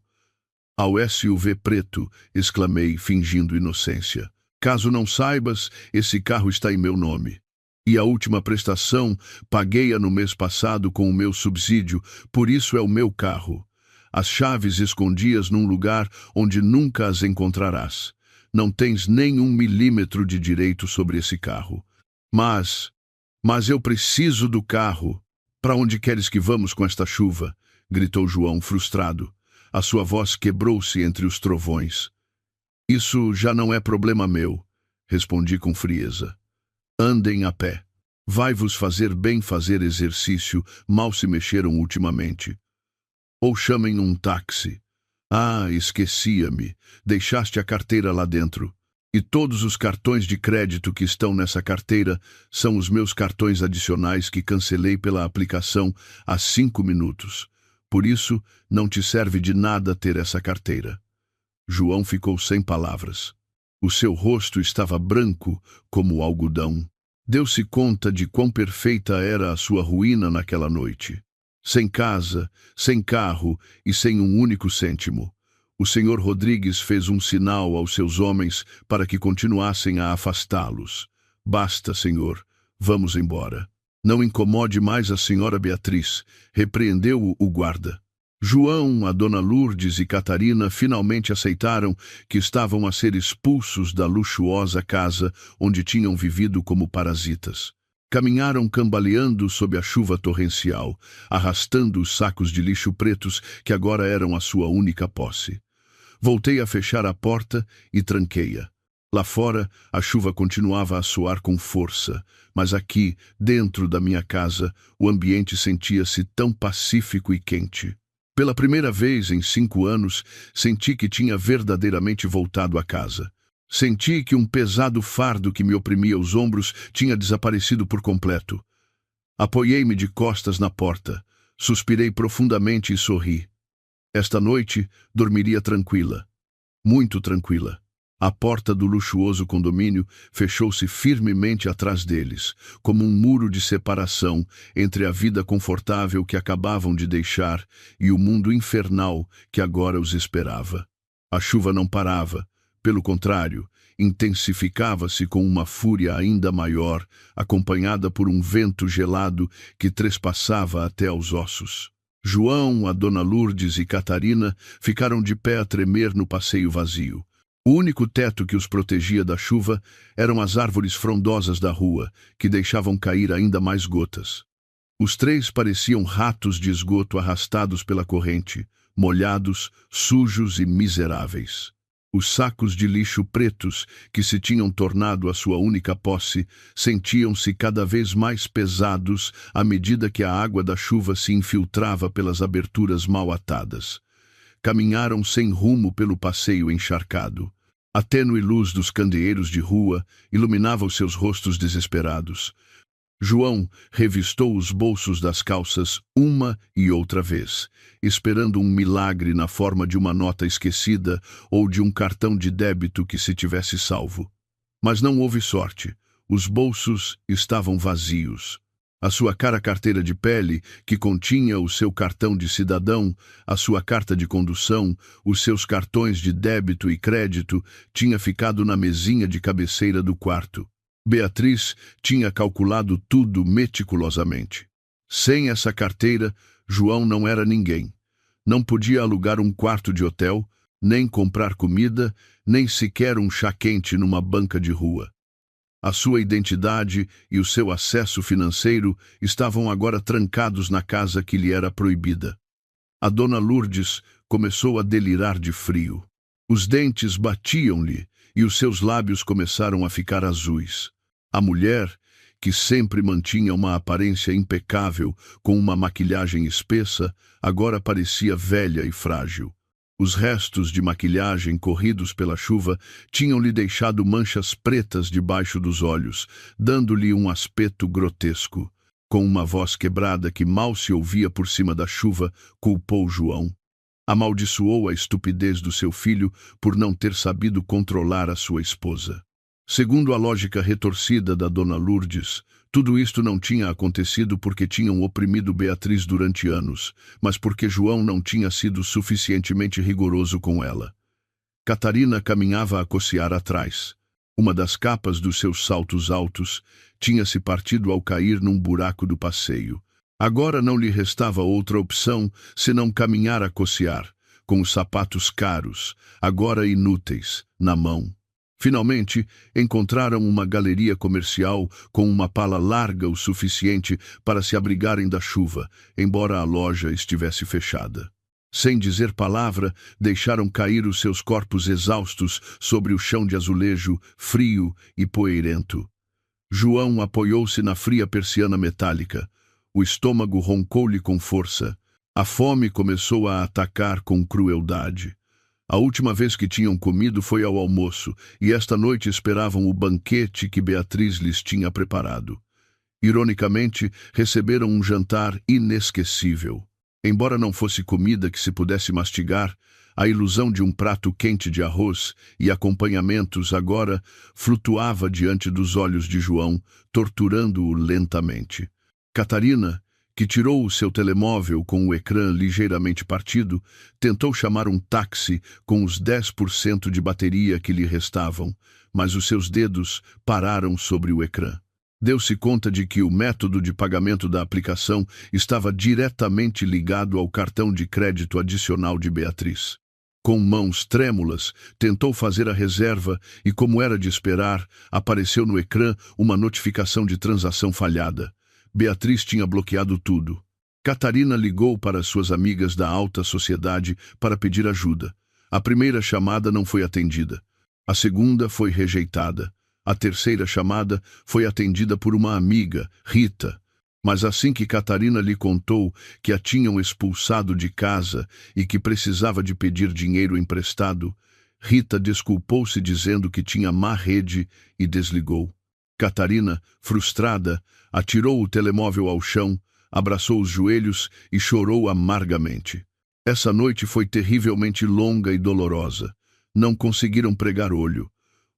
"Ao SUV preto", exclamei, fingindo inocência. "Caso não saibas, esse carro está em meu nome. E a última prestação paguei-a no mês passado com o meu subsídio, por isso é o meu carro. As chaves escondias num lugar onde nunca as encontrarás. Não tens nem 1 milímetro de direito sobre esse carro. Mas eu preciso do carro. Para onde queres que vamos com esta chuva?" gritou João, frustrado. A sua voz quebrou-se entre os trovões. "Isso já não é problema meu", respondi com frieza. "Andem a pé. Vai-vos fazer bem fazer exercício, mal se mexeram ultimamente. Ou chamem um táxi. Ah, esquecia-me. Deixaste a carteira lá dentro. E todos os cartões de crédito que estão nessa carteira são os meus cartões adicionais que cancelei pela aplicação há 5 minutos. Por isso, não te serve de nada ter essa carteira." João ficou sem palavras. O seu rosto estava branco como algodão. Deu-se conta de quão perfeita era a sua ruína naquela noite. Sem casa, sem carro e sem um único cêntimo. O senhor Rodrigues fez um sinal aos seus homens para que continuassem a afastá-los. "Basta, senhor. Vamos embora." "Não incomode mais a senhora Beatriz", repreendeu o guarda. João, a dona Lourdes e Catarina finalmente aceitaram que estavam a ser expulsos da luxuosa casa onde tinham vivido como parasitas. Caminharam cambaleando sob a chuva torrencial, arrastando os sacos de lixo pretos que agora eram a sua única posse. Voltei a fechar a porta e tranquei-a. Lá fora, a chuva continuava a soar com força, mas aqui, dentro da minha casa, o ambiente sentia-se tão pacífico e quente. Pela primeira vez em 5 anos, senti que tinha verdadeiramente voltado a casa. Senti que um pesado fardo que me oprimia os ombros tinha desaparecido por completo. Apoiei-me de costas na porta, suspirei profundamente e sorri. Esta noite, dormiria tranquila. Muito tranquila. A porta do luxuoso condomínio fechou-se firmemente atrás deles, como um muro de separação entre a vida confortável que acabavam de deixar e o mundo infernal que agora os esperava. A chuva não parava, pelo contrário, intensificava-se com uma fúria ainda maior, acompanhada por um vento gelado que trespassava até aos ossos. João, a dona Lourdes e Catarina ficaram de pé a tremer no passeio vazio. O único teto que os protegia da chuva eram as árvores frondosas da rua, que deixavam cair ainda mais gotas. Os 3 pareciam ratos de esgoto arrastados pela corrente, molhados, sujos e miseráveis. Os sacos de lixo pretos, que se tinham tornado a sua única posse, sentiam-se cada vez mais pesados à medida que a água da chuva se infiltrava pelas aberturas mal atadas. Caminharam sem rumo pelo passeio encharcado. A tênue luz dos candeeiros de rua iluminava os seus rostos desesperados. João revistou os bolsos das calças uma e outra vez, esperando um milagre na forma de uma nota esquecida ou de um cartão de débito que se tivesse salvo. Mas não houve sorte. Os bolsos estavam vazios. A sua cara carteira de pele, que continha o seu cartão de cidadão, a sua carta de condução, os seus cartões de débito e crédito, tinha ficado na mesinha de cabeceira do quarto. Beatriz tinha calculado tudo meticulosamente. Sem essa carteira, João não era ninguém. Não podia alugar um quarto de hotel, nem comprar comida, nem sequer um chá quente numa banca de rua. A sua identidade e o seu acesso financeiro estavam agora trancados na casa que lhe era proibida. A dona Lourdes começou a delirar de frio. Os dentes batiam-lhe e os seus lábios começaram a ficar azuis. A mulher, que sempre mantinha uma aparência impecável com uma maquilhagem espessa, agora parecia velha e frágil. Os restos de maquilhagem corridos pela chuva tinham-lhe deixado manchas pretas debaixo dos olhos, dando-lhe um aspecto grotesco. Com uma voz quebrada que mal se ouvia por cima da chuva, culpou João. Amaldiçoou a estupidez do seu filho por não ter sabido controlar a sua esposa. Segundo a lógica retorcida da dona Lourdes, tudo isto não tinha acontecido porque tinham oprimido Beatriz durante anos, mas porque João não tinha sido suficientemente rigoroso com ela. Catarina caminhava a cocear atrás. Uma das capas dos seus saltos altos tinha-se partido ao cair num buraco do passeio. Agora não lhe restava outra opção senão caminhar a cocear, com os sapatos caros, agora inúteis, na mão. Finalmente, encontraram uma galeria comercial com uma pala larga o suficiente para se abrigarem da chuva, embora a loja estivesse fechada. Sem dizer palavra, deixaram cair os seus corpos exaustos sobre o chão de azulejo, frio e poeirento. João apoiou-se na fria persiana metálica. O estômago roncou-lhe com força. A fome começou a atacar com crueldade. A última vez que tinham comido foi ao almoço, e esta noite esperavam o banquete que Beatriz lhes tinha preparado. Ironicamente, receberam um jantar inesquecível. Embora não fosse comida que se pudesse mastigar, a ilusão de um prato quente de arroz e acompanhamentos agora flutuava diante dos olhos de João, torturando-o lentamente. Catarina, que tirou o seu telemóvel com o ecrã ligeiramente partido, tentou chamar um táxi com os 10% de bateria que lhe restavam, mas os seus dedos pararam sobre o ecrã. Deu-se conta de que o método de pagamento da aplicação estava diretamente ligado ao cartão de crédito adicional de Beatriz. Com mãos trêmulas, tentou fazer a reserva e, como era de esperar, apareceu no ecrã uma notificação de transação falhada. Beatriz tinha bloqueado tudo. Catarina ligou para suas amigas da alta sociedade para pedir ajuda. A primeira chamada não foi atendida. A segunda foi rejeitada. A terceira chamada foi atendida por uma amiga, Rita. Mas assim que Catarina lhe contou que a tinham expulsado de casa e que precisava de pedir dinheiro emprestado, Rita desculpou-se dizendo que tinha má rede e desligou. Catarina, frustrada, atirou o telemóvel ao chão, abraçou os joelhos e chorou amargamente. Essa noite foi terrivelmente longa e dolorosa. Não conseguiram pregar olho.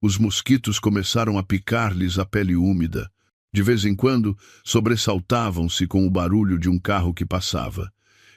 Os mosquitos começaram a picar-lhes a pele úmida. De vez em quando, sobressaltavam-se com o barulho de um carro que passava.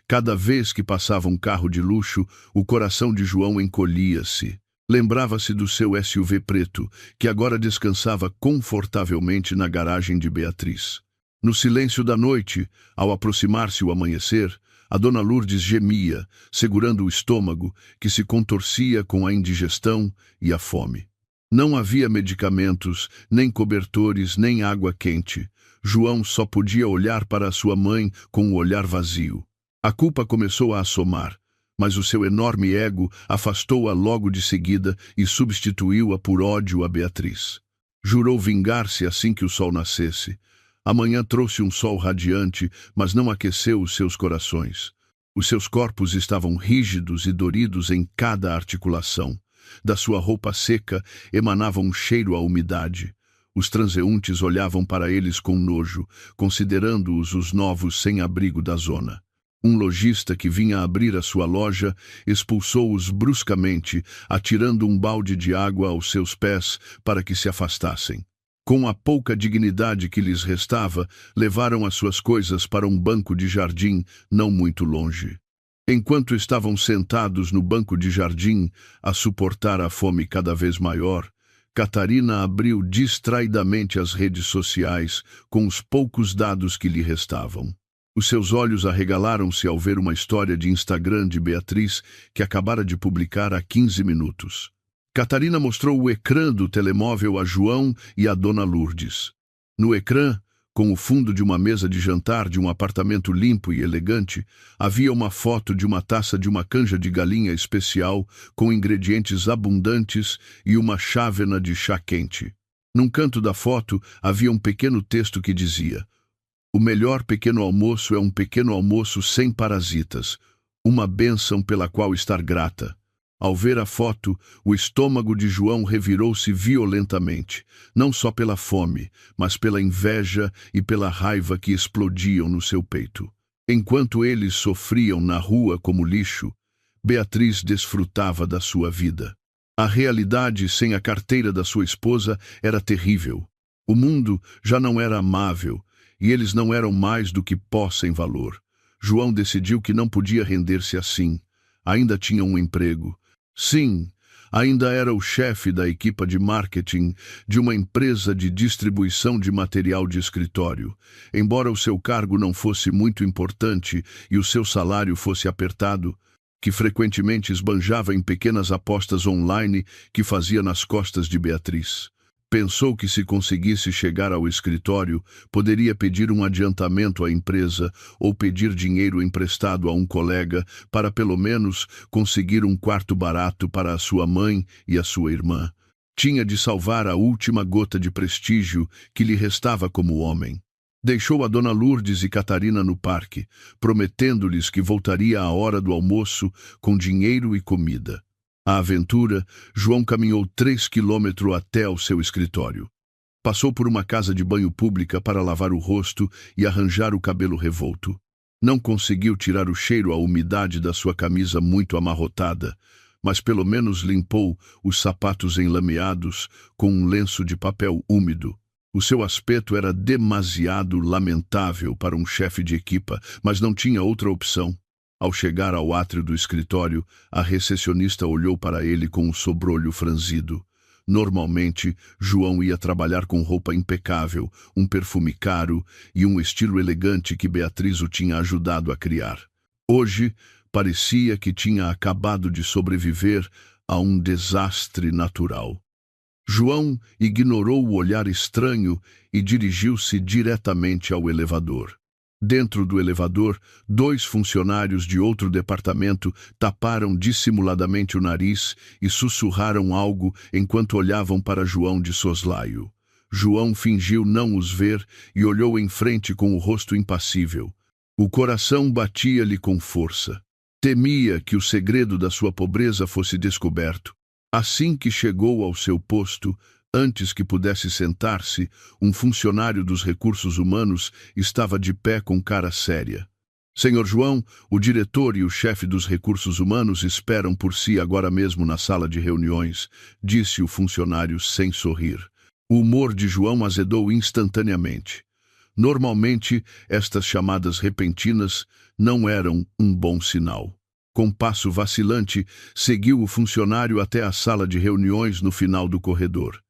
Cada vez que passava um carro de luxo, o coração de João encolhia-se. Lembrava-se do seu SUV preto, que agora descansava confortavelmente na garagem de Beatriz. No silêncio da noite, ao aproximar-se o amanhecer, a dona Lourdes gemia, segurando o estômago, que se contorcia com a indigestão e a fome. Não havia medicamentos, nem cobertores, nem água quente. João só podia olhar para a sua mãe com o olhar vazio. A culpa começou a assomar, mas o seu enorme ego afastou-a logo de seguida e substituiu-a por ódio a Beatriz. Jurou vingar-se assim que o sol nascesse. A manhã trouxe um sol radiante, mas não aqueceu os seus corações. Os seus corpos estavam rígidos e doridos em cada articulação. Da sua roupa seca emanava um cheiro à umidade. Os transeuntes olhavam para eles com nojo, considerando-os os novos sem-abrigo da zona. Um lojista que vinha abrir a sua loja expulsou-os bruscamente, atirando um balde de água aos seus pés para que se afastassem. Com a pouca dignidade que lhes restava, levaram as suas coisas para um banco de jardim não muito longe. Enquanto estavam sentados no banco de jardim, a suportar a fome cada vez maior, Catarina abriu distraidamente as redes sociais com os poucos dados que lhe restavam. Os seus olhos arregalaram-se ao ver uma história de Instagram de Beatriz que acabara de publicar há 15 minutos. Catarina mostrou o ecrã do telemóvel a João e a Dona Lourdes. No ecrã, com o fundo de uma mesa de jantar de um apartamento limpo e elegante, havia uma foto de uma taça de uma canja de galinha especial com ingredientes abundantes e uma chávena de chá quente. Num canto da foto havia um pequeno texto que dizia: "O melhor pequeno almoço é um pequeno almoço sem parasitas, uma bênção pela qual estar grata." Ao ver a foto, o estômago de João revirou-se violentamente, não só pela fome, mas pela inveja e pela raiva que explodiam no seu peito. Enquanto eles sofriam na rua como lixo, Beatriz desfrutava da sua vida. A realidade sem a carteira da sua esposa era terrível. O mundo já não era amável, e eles não eram mais do que pó sem valor. João decidiu que não podia render-se assim. Ainda tinha um emprego. Sim, ainda era o chefe da equipa de marketing de uma empresa de distribuição de material de escritório. Embora o seu cargo não fosse muito importante e o seu salário fosse apertado, que frequentemente esbanjava em pequenas apostas online que fazia nas costas de Beatriz. Pensou que se conseguisse chegar ao escritório, poderia pedir um adiantamento à empresa ou pedir dinheiro emprestado a um colega para pelo menos conseguir um quarto barato para a sua mãe e a sua irmã. Tinha de salvar a última gota de prestígio que lhe restava como homem. Deixou a Dona Lourdes e Catarina no parque, prometendo-lhes que voltaria à hora do almoço com dinheiro e comida. À aventura, João caminhou 3 quilômetros até ao seu escritório. Passou por uma casa de banho pública para lavar o rosto e arranjar o cabelo revolto. Não conseguiu tirar o cheiro à umidade da sua camisa muito amarrotada, mas pelo menos limpou os sapatos enlameados com um lenço de papel úmido. O seu aspecto era demasiado lamentável para um chefe de equipa, mas não tinha outra opção. Ao chegar ao átrio do escritório, a recepcionista olhou para ele com um sobrolho franzido. Normalmente, João ia trabalhar com roupa impecável, um perfume caro e um estilo elegante que Beatriz o tinha ajudado a criar. Hoje, parecia que tinha acabado de sobreviver a um desastre natural. João ignorou o olhar estranho e dirigiu-se diretamente ao elevador. Dentro do elevador, 2 funcionários de outro departamento taparam dissimuladamente o nariz e sussurraram algo enquanto olhavam para João de soslaio. João fingiu não os ver e olhou em frente com o rosto impassível. O coração batia-lhe com força. Temia que o segredo da sua pobreza fosse descoberto. Assim que chegou ao seu posto, antes que pudesse sentar-se, um funcionário dos recursos humanos estava de pé com cara séria. "Senhor João, o diretor e o chefe dos recursos humanos esperam por si agora mesmo na sala de reuniões", disse o funcionário sem sorrir. O humor de João azedou instantaneamente. Normalmente, estas chamadas repentinas não eram um bom sinal. Com passo vacilante, seguiu o funcionário até a sala de reuniões no final do corredor.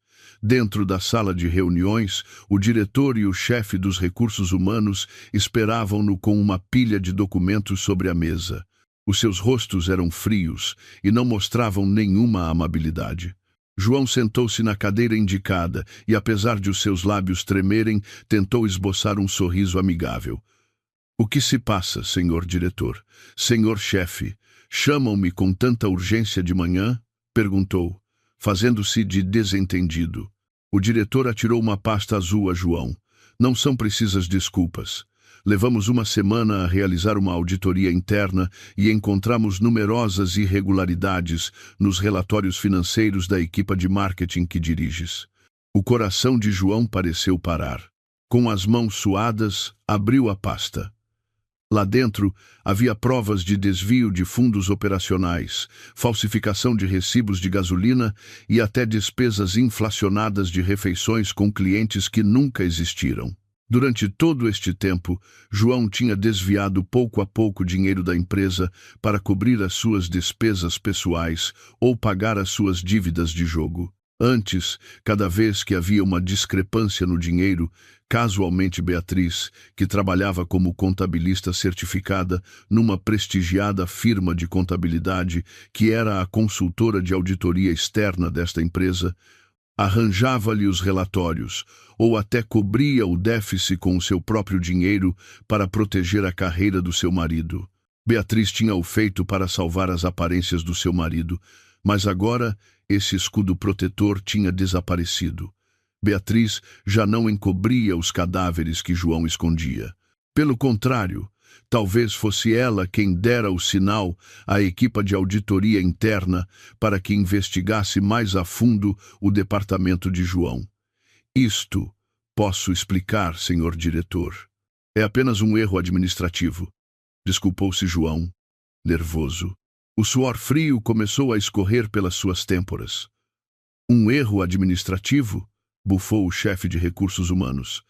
Dentro da sala de reuniões, o diretor e o chefe dos recursos humanos esperavam-no com uma pilha de documentos sobre a mesa. Os seus rostos eram frios e não mostravam nenhuma amabilidade. João sentou-se na cadeira indicada e, apesar de os seus lábios tremerem, tentou esboçar um sorriso amigável. "O que se passa, senhor diretor? Senhor chefe, chamam-me com tanta urgência de manhã?" perguntou, fazendo-se de desentendido. O diretor atirou uma pasta azul a João. "Não são precisas desculpas. Levamos uma semana a realizar uma auditoria interna e encontramos numerosas irregularidades nos relatórios financeiros da equipa de marketing que diriges." O coração de João pareceu parar. Com as mãos suadas, abriu a pasta. Lá dentro, havia provas de desvio de fundos operacionais, falsificação de recibos de gasolina e até despesas inflacionadas de refeições com clientes que nunca existiram. Durante todo este tempo, João tinha desviado pouco a pouco dinheiro da empresa para cobrir as suas despesas pessoais ou pagar as suas dívidas de jogo. Antes, cada vez que havia uma discrepância no dinheiro, casualmente Beatriz, que trabalhava como contabilista certificada numa prestigiada firma de contabilidade, que era a consultora de auditoria externa desta empresa, arranjava-lhe os relatórios, ou até cobria o déficit com o seu próprio dinheiro para proteger a carreira do seu marido. Beatriz tinha o feito para salvar as aparências do seu marido, mas agora esse escudo protetor tinha desaparecido. Beatriz já não encobria os cadáveres que João escondia. Pelo contrário, talvez fosse ela quem dera o sinal à equipa de auditoria interna para que investigasse mais a fundo o departamento de João. Isto posso explicar, senhor diretor. É apenas um erro administrativo. Desculpou-se João, nervoso. O suor frio começou a escorrer pelas suas têmporas. Um erro administrativo? Bufou o chefe de recursos humanos.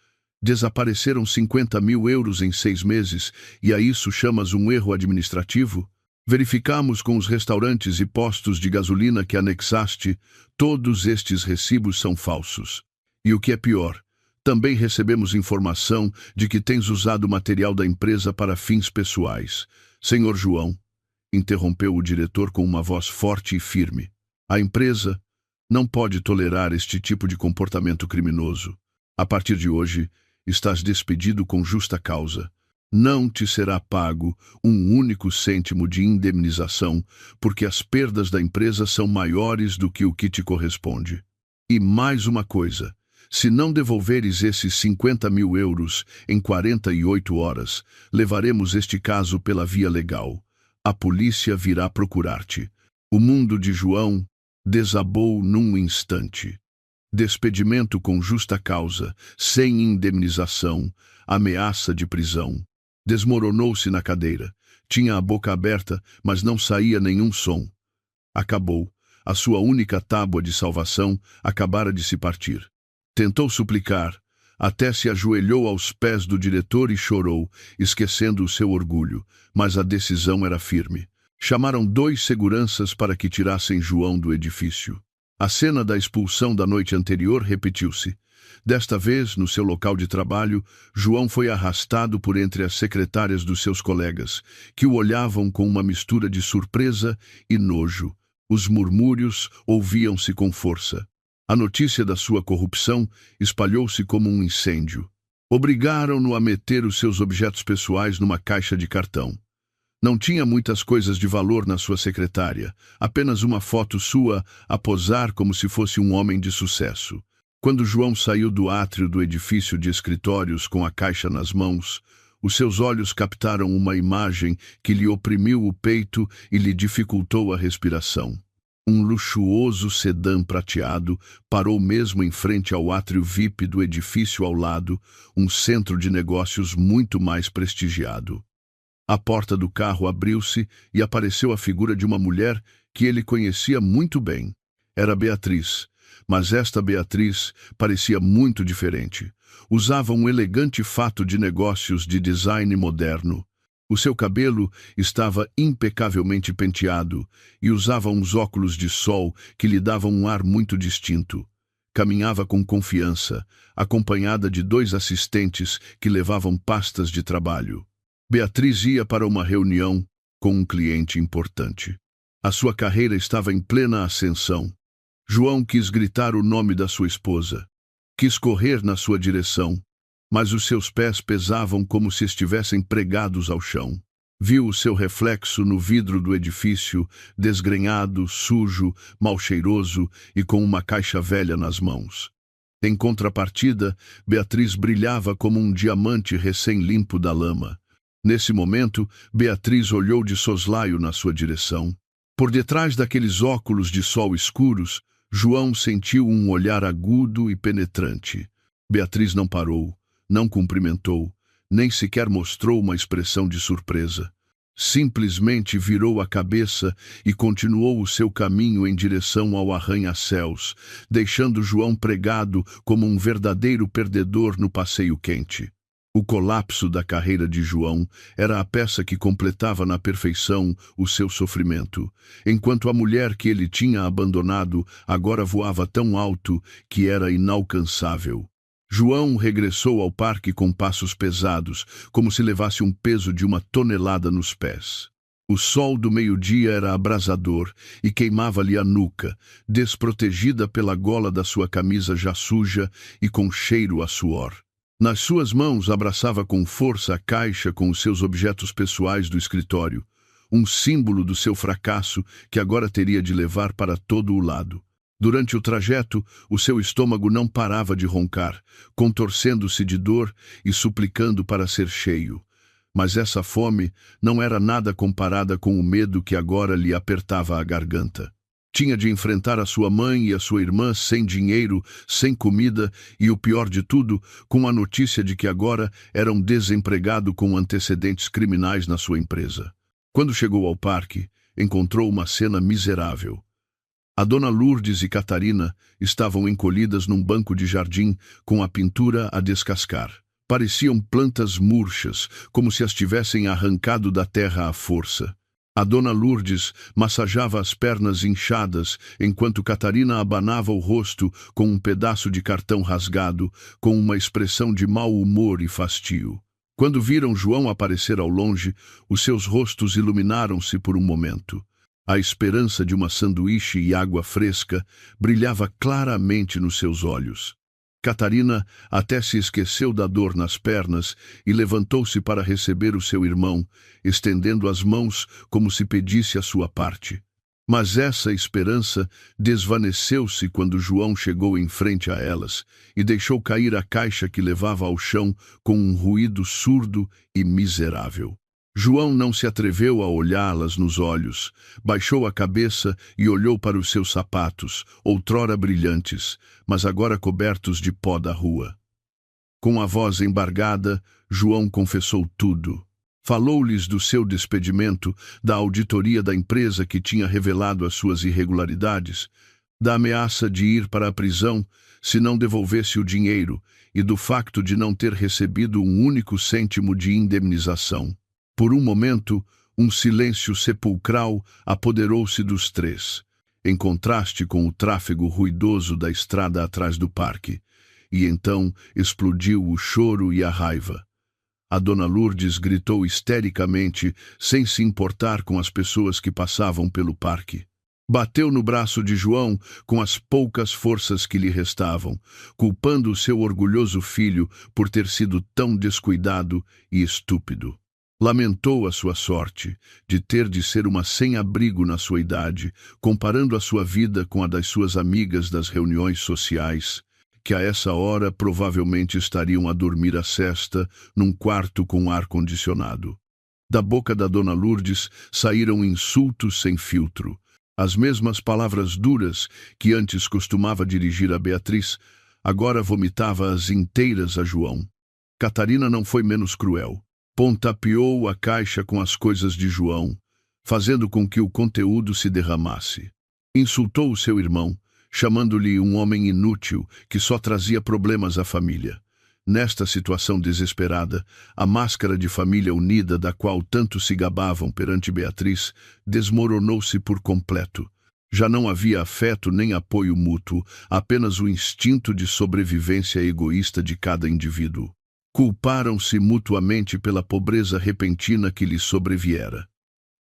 Desapareceram 50 mil euros em 6 meses e a isso chamas um erro administrativo? Verificamos com os restaurantes e postos de gasolina que anexaste, todos estes recibos são falsos. E o que é pior, também recebemos informação de que tens usado material da empresa para fins pessoais. Senhor João, interrompeu o diretor com uma voz forte e firme. A empresa não pode tolerar este tipo de comportamento criminoso. A partir de hoje, estás despedido com justa causa. Não te será pago um único cêntimo de indemnização, porque as perdas da empresa são maiores do que o que te corresponde. E mais uma coisa, se não devolveres esses 50 mil euros em 48 horas, levaremos este caso pela via legal. A polícia virá procurar-te. O mundo de João desabou num instante. Despedimento com justa causa, sem indemnização, ameaça de prisão. Desmoronou-se na cadeira. Tinha a boca aberta, mas não saía nenhum som. Acabou. A sua única tábua de salvação acabara de se partir. Tentou suplicar, até se ajoelhou aos pés do diretor e chorou, esquecendo o seu orgulho, mas a decisão era firme. Chamaram 2 seguranças para que tirassem João do edifício. A cena da expulsão da noite anterior repetiu-se. Desta vez, no seu local de trabalho, João foi arrastado por entre as secretárias dos seus colegas, que o olhavam com uma mistura de surpresa e nojo. Os murmúrios ouviam-se com força. A notícia da sua corrupção espalhou-se como um incêndio. Obrigaram-no a meter os seus objetos pessoais numa caixa de cartão. Não tinha muitas coisas de valor na sua secretária, apenas uma foto sua a posar como se fosse um homem de sucesso. Quando João saiu do átrio do edifício de escritórios com a caixa nas mãos, os seus olhos captaram uma imagem que lhe oprimiu o peito e lhe dificultou a respiração. Um luxuoso sedã prateado parou mesmo em frente ao átrio VIP do edifício ao lado, um centro de negócios muito mais prestigiado. A porta do carro abriu-se e apareceu a figura de uma mulher que ele conhecia muito bem. Era Beatriz, mas esta Beatriz parecia muito diferente. Usava um elegante fato de negócios de design moderno. O seu cabelo estava impecavelmente penteado e usava uns óculos de sol que lhe davam um ar muito distinto. Caminhava com confiança, acompanhada de 2 assistentes que levavam pastas de trabalho. Beatriz ia para uma reunião com um cliente importante. A sua carreira estava em plena ascensão. João quis gritar o nome da sua esposa. Quis correr na sua direção, mas os seus pés pesavam como se estivessem pregados ao chão. Viu o seu reflexo no vidro do edifício, desgrenhado, sujo, mal cheiroso e com uma caixa velha nas mãos. Em contrapartida, Beatriz brilhava como um diamante recém-limpo da lama. Nesse momento, Beatriz olhou de soslaio na sua direção. Por detrás daqueles óculos de sol escuros, João sentiu um olhar agudo e penetrante. Beatriz não parou, não cumprimentou, Nem sequer mostrou uma expressão de surpresa. Simplesmente virou a cabeça e continuou o seu caminho em direção ao arranha-céus, deixando João pregado como um verdadeiro perdedor no passeio quente. O colapso da carreira de João era a peça que completava na perfeição o seu sofrimento, enquanto a mulher que ele tinha abandonado agora voava tão alto que era inalcançável. João regressou ao parque com passos pesados, como se levasse um peso de 1 tonelada nos pés. O sol do meio-dia era abrasador e queimava-lhe a nuca, desprotegida pela gola da sua camisa já suja e com cheiro a suor. Nas suas mãos abraçava com força a caixa com os seus objetos pessoais do escritório, um símbolo do seu fracasso que agora teria de levar para todo o lado. Durante o trajeto, o seu estômago não parava de roncar, contorcendo-se de dor e suplicando para ser cheio. Mas essa fome não era nada comparada com o medo que agora lhe apertava a garganta. Tinha de enfrentar a sua mãe e a sua irmã sem dinheiro, sem comida e, o pior de tudo, com a notícia de que agora era um desempregado com antecedentes criminais na sua empresa. Quando chegou ao parque, encontrou uma cena miserável. A dona Lourdes e Catarina estavam encolhidas num banco de jardim com a pintura a descascar. Pareciam plantas murchas, como se as tivessem arrancado da terra à força. A dona Lourdes massageava as pernas inchadas, enquanto Catarina abanava o rosto com um pedaço de cartão rasgado, com uma expressão de mau humor e fastio. Quando viram João aparecer ao longe, os seus rostos iluminaram-se por um momento. A esperança de uma sanduíche e água fresca brilhava claramente nos seus olhos. Catarina até se esqueceu da dor nas pernas e levantou-se para receber o seu irmão, estendendo as mãos como se pedisse a sua parte. Mas essa esperança desvaneceu-se quando João chegou em frente a elas e deixou cair a caixa que levava ao chão com um ruído surdo e miserável. João não se atreveu a olhá-las nos olhos, baixou a cabeça e olhou para os seus sapatos, outrora brilhantes, mas agora cobertos de pó da rua. Com a voz embargada, João confessou tudo. Falou-lhes do seu despedimento, da auditoria da empresa que tinha revelado as suas irregularidades, da ameaça de ir para a prisão se não devolvesse o dinheiro e do facto de não ter recebido um único cêntimo de indemnização. Por um momento, um silêncio sepulcral apoderou-se dos três, em contraste com o tráfego ruidoso da estrada atrás do parque, e então explodiu o choro e a raiva. A dona Lourdes gritou histericamente, sem se importar com as pessoas que passavam pelo parque. Bateu no braço de João com as poucas forças que lhe restavam, culpando o seu orgulhoso filho por ter sido tão descuidado e estúpido. Lamentou a sua sorte de ter de ser uma sem-abrigo na sua idade, comparando a sua vida com a das suas amigas das reuniões sociais, que a essa hora provavelmente estariam a dormir a sesta num quarto com ar-condicionado. Da boca da dona Lourdes saíram insultos sem filtro. As mesmas palavras duras que antes costumava dirigir a Beatriz, agora vomitava-as inteiras a João. Catarina não foi menos cruel. Pontapeou a caixa com as coisas de João, fazendo com que o conteúdo se derramasse. Insultou o seu irmão, chamando-lhe um homem inútil que só trazia problemas à família. Nesta situação desesperada, a máscara de família unida da qual tanto se gabavam perante Beatriz desmoronou-se por completo. Já não havia afeto nem apoio mútuo, apenas o instinto de sobrevivência egoísta de cada indivíduo. Culparam-se mutuamente pela pobreza repentina que lhes sobreviera.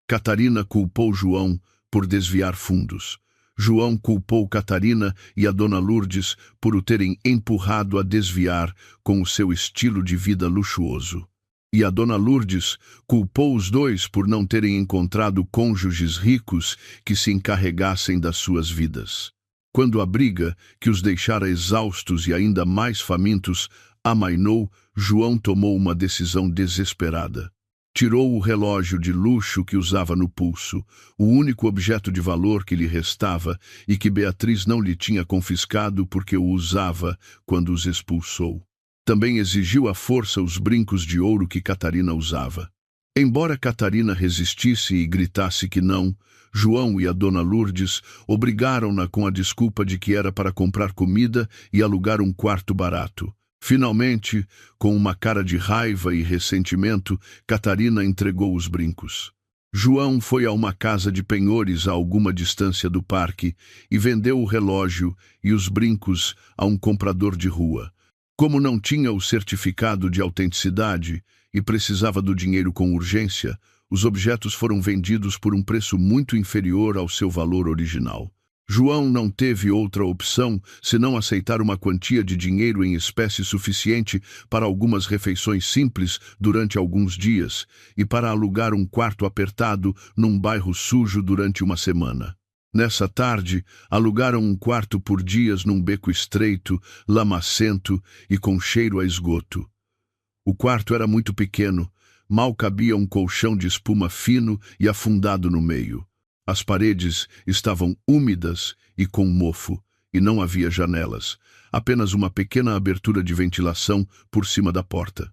Catarina culpou João por desviar fundos. João culpou Catarina e a dona Lourdes por o terem empurrado a desviar com o seu estilo de vida luxuoso. E a dona Lourdes culpou os dois por não terem encontrado cônjuges ricos que se encarregassem das suas vidas. Quando a briga, que os deixara exaustos e ainda mais famintos, amainou, João tomou uma decisão desesperada. Tirou o relógio de luxo que usava no pulso, o único objeto de valor que lhe restava e que Beatriz não lhe tinha confiscado porque o usava quando os expulsou. Também exigiu à força os brincos de ouro que Catarina usava. Embora Catarina resistisse e gritasse que não, João e a dona Lourdes obrigaram-na com a desculpa de que era para comprar comida e alugar um quarto barato. Finalmente, com uma cara de raiva e ressentimento, Catarina entregou os brincos. João foi a uma casa de penhores a alguma distância do parque e vendeu o relógio e os brincos a um comprador de rua. Como não tinha o certificado de autenticidade e precisava do dinheiro com urgência, os objetos foram vendidos por um preço muito inferior ao seu valor original. João não teve outra opção senão aceitar uma quantia de dinheiro em espécie suficiente para algumas refeições simples durante alguns dias e para alugar um quarto apertado num bairro sujo durante uma semana. Nessa tarde, alugaram um quarto por dias num beco estreito, lamacento e com cheiro a esgoto. O quarto era muito pequeno, mal cabia um colchão de espuma fino e afundado no meio. As paredes estavam úmidas e com mofo, e não havia janelas, apenas uma pequena abertura de ventilação por cima da porta.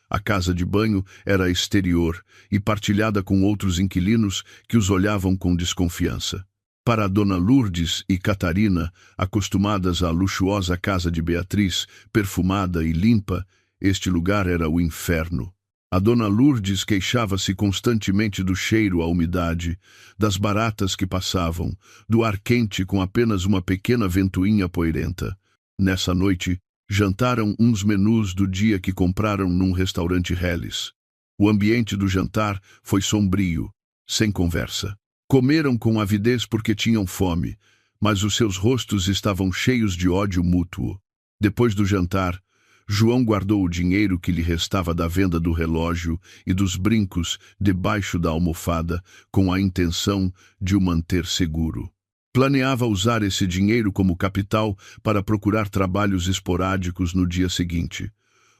A casa de banho era exterior e partilhada com outros inquilinos que os olhavam com desconfiança. Para a dona Lourdes e Catarina, acostumadas à luxuosa casa de Beatriz, perfumada e limpa, este lugar era o inferno. A dona Lourdes queixava-se constantemente do cheiro à umidade, das baratas que passavam, do ar quente com apenas uma pequena ventoinha poeirenta. Nessa noite, jantaram uns menus do dia que compraram num restaurante Helles. O ambiente do jantar foi sombrio, sem conversa. Comeram com avidez porque tinham fome, mas os seus rostos estavam cheios de ódio mútuo. Depois do jantar, João guardou o dinheiro que lhe restava da venda do relógio e dos brincos debaixo da almofada, com a intenção de o manter seguro. Planeava usar esse dinheiro como capital para procurar trabalhos esporádicos no dia seguinte.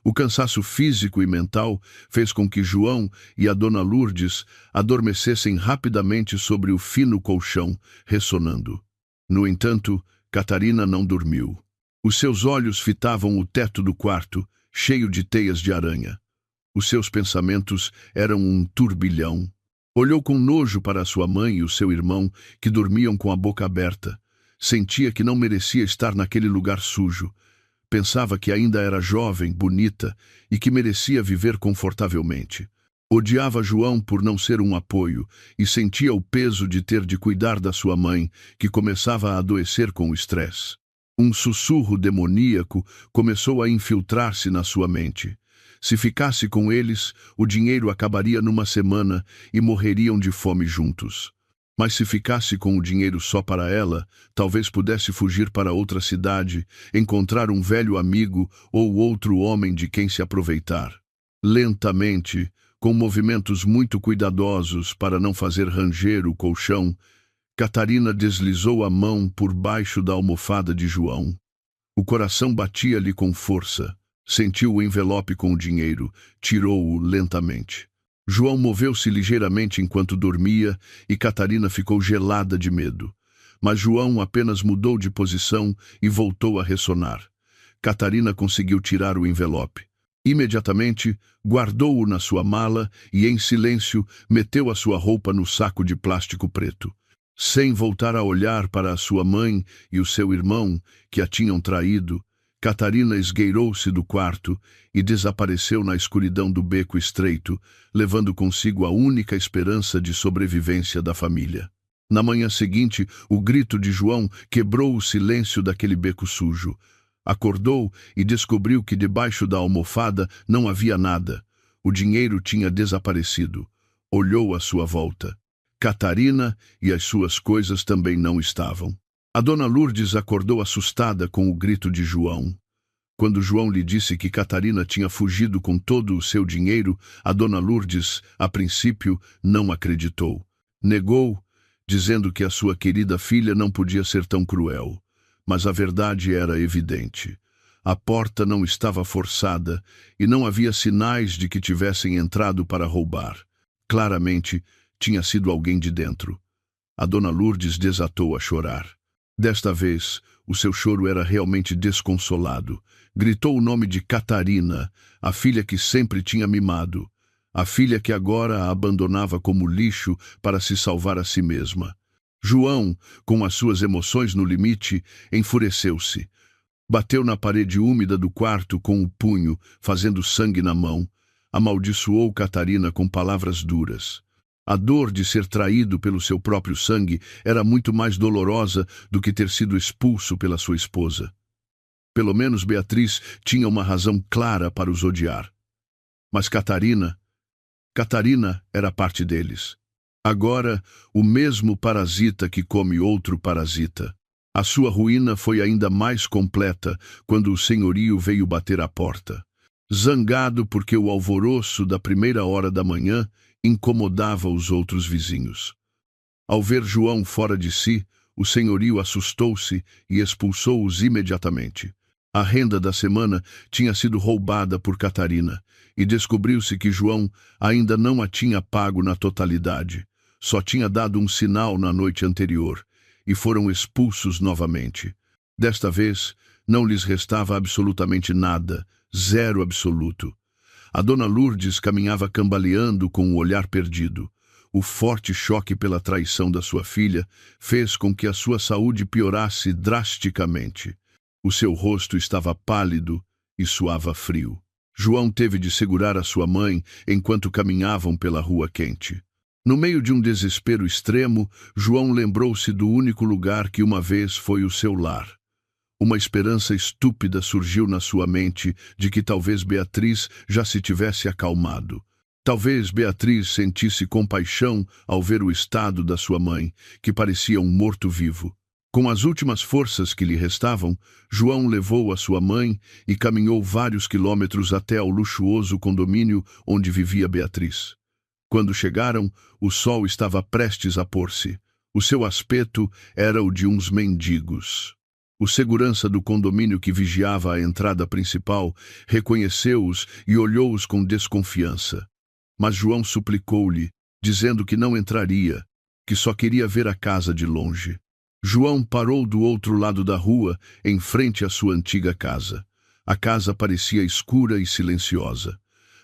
O cansaço físico e mental fez com que João e a dona Lourdes adormecessem rapidamente sobre o fino colchão, ressonando. No entanto, Catarina não dormiu. Os seus olhos fitavam o teto do quarto, cheio de teias de aranha. Os seus pensamentos eram um turbilhão. Olhou com nojo para sua mãe e o seu irmão, que dormiam com a boca aberta. Sentia que não merecia estar naquele lugar sujo. Pensava que ainda era jovem, bonita e que merecia viver confortavelmente. Odiava João por não ser um apoio e sentia o peso de ter de cuidar da sua mãe, que começava a adoecer com o estresse. Um sussurro demoníaco começou a infiltrar-se na sua mente. Se ficasse com eles, o dinheiro acabaria numa semana e morreriam de fome juntos. Mas se ficasse com o dinheiro só para ela, talvez pudesse fugir para outra cidade, encontrar um velho amigo ou outro homem de quem se aproveitar. Lentamente, com movimentos muito cuidadosos para não fazer ranger o colchão, Catarina deslizou a mão por baixo da almofada de João. O coração batia-lhe com força. Sentiu o envelope com o dinheiro, tirou-o lentamente. João moveu-se ligeiramente enquanto dormia e Catarina ficou gelada de medo. Mas João apenas mudou de posição e voltou a ressonar. Catarina conseguiu tirar o envelope. Imediatamente, guardou-o na sua mala e, em silêncio, meteu a sua roupa no saco de plástico preto. Sem voltar a olhar para a sua mãe e o seu irmão, que a tinham traído, Catarina esgueirou-se do quarto e desapareceu na escuridão do beco estreito, levando consigo a única esperança de sobrevivência da família. Na manhã seguinte, o grito de João quebrou o silêncio daquele beco sujo. Acordou e descobriu que debaixo da almofada não havia nada. O dinheiro tinha desaparecido. Olhou à sua volta. Catarina e as suas coisas também não estavam. A dona Lourdes acordou assustada com o grito de João. Quando João lhe disse que Catarina tinha fugido com todo o seu dinheiro, a dona Lourdes, a princípio, não acreditou. Negou, dizendo que a sua querida filha não podia ser tão cruel. Mas a verdade era evidente. A porta não estava forçada e não havia sinais de que tivessem entrado para roubar. Claramente, tinha sido alguém de dentro. A dona Lourdes desatou a chorar. Desta vez, o seu choro era realmente desconsolado. Gritou o nome de Catarina, a filha que sempre tinha mimado, a filha que agora a abandonava como lixo para se salvar a si mesma. João, com as suas emoções no limite, enfureceu-se. Bateu na parede úmida do quarto com o punho, fazendo sangue na mão. Amaldiçoou Catarina com palavras duras. A dor de ser traído pelo seu próprio sangue era muito mais dolorosa do que ter sido expulso pela sua esposa. Pelo menos Beatriz tinha uma razão clara para os odiar. Mas Catarina era parte deles. Agora, o mesmo parasita que come outro parasita. A sua ruína foi ainda mais completa quando o senhorio veio bater à porta. Zangado porque o alvoroço da primeira hora da manhã incomodava os outros vizinhos. Ao ver João fora de si, o senhorio assustou-se e expulsou-os imediatamente. A renda da semana tinha sido roubada por Catarina e descobriu-se que João ainda não a tinha pago na totalidade. Só tinha dado um sinal na noite anterior e foram expulsos novamente. Desta vez, não lhes restava absolutamente nada, zero absoluto. A dona Lourdes caminhava cambaleando com o olhar perdido. O forte choque pela traição da sua filha fez com que a sua saúde piorasse drasticamente. O seu rosto estava pálido e suava frio. João teve de segurar a sua mãe enquanto caminhavam pela rua quente. No meio de um desespero extremo, João lembrou-se do único lugar que uma vez foi o seu lar. Uma esperança estúpida surgiu na sua mente de que talvez Beatriz já se tivesse acalmado. Talvez Beatriz sentisse compaixão ao ver o estado da sua mãe, que parecia um morto-vivo. Com as últimas forças que lhe restavam, João levou a sua mãe e caminhou vários quilômetros até ao luxuoso condomínio onde vivia Beatriz. Quando chegaram, o sol estava prestes a pôr-se. O seu aspecto era o de uns mendigos. O segurança do condomínio que vigiava a entrada principal reconheceu-os e olhou-os com desconfiança. Mas João suplicou-lhe, dizendo que não entraria, que só queria ver a casa de longe. João parou do outro lado da rua, em frente à sua antiga casa. A casa parecia escura e silenciosa.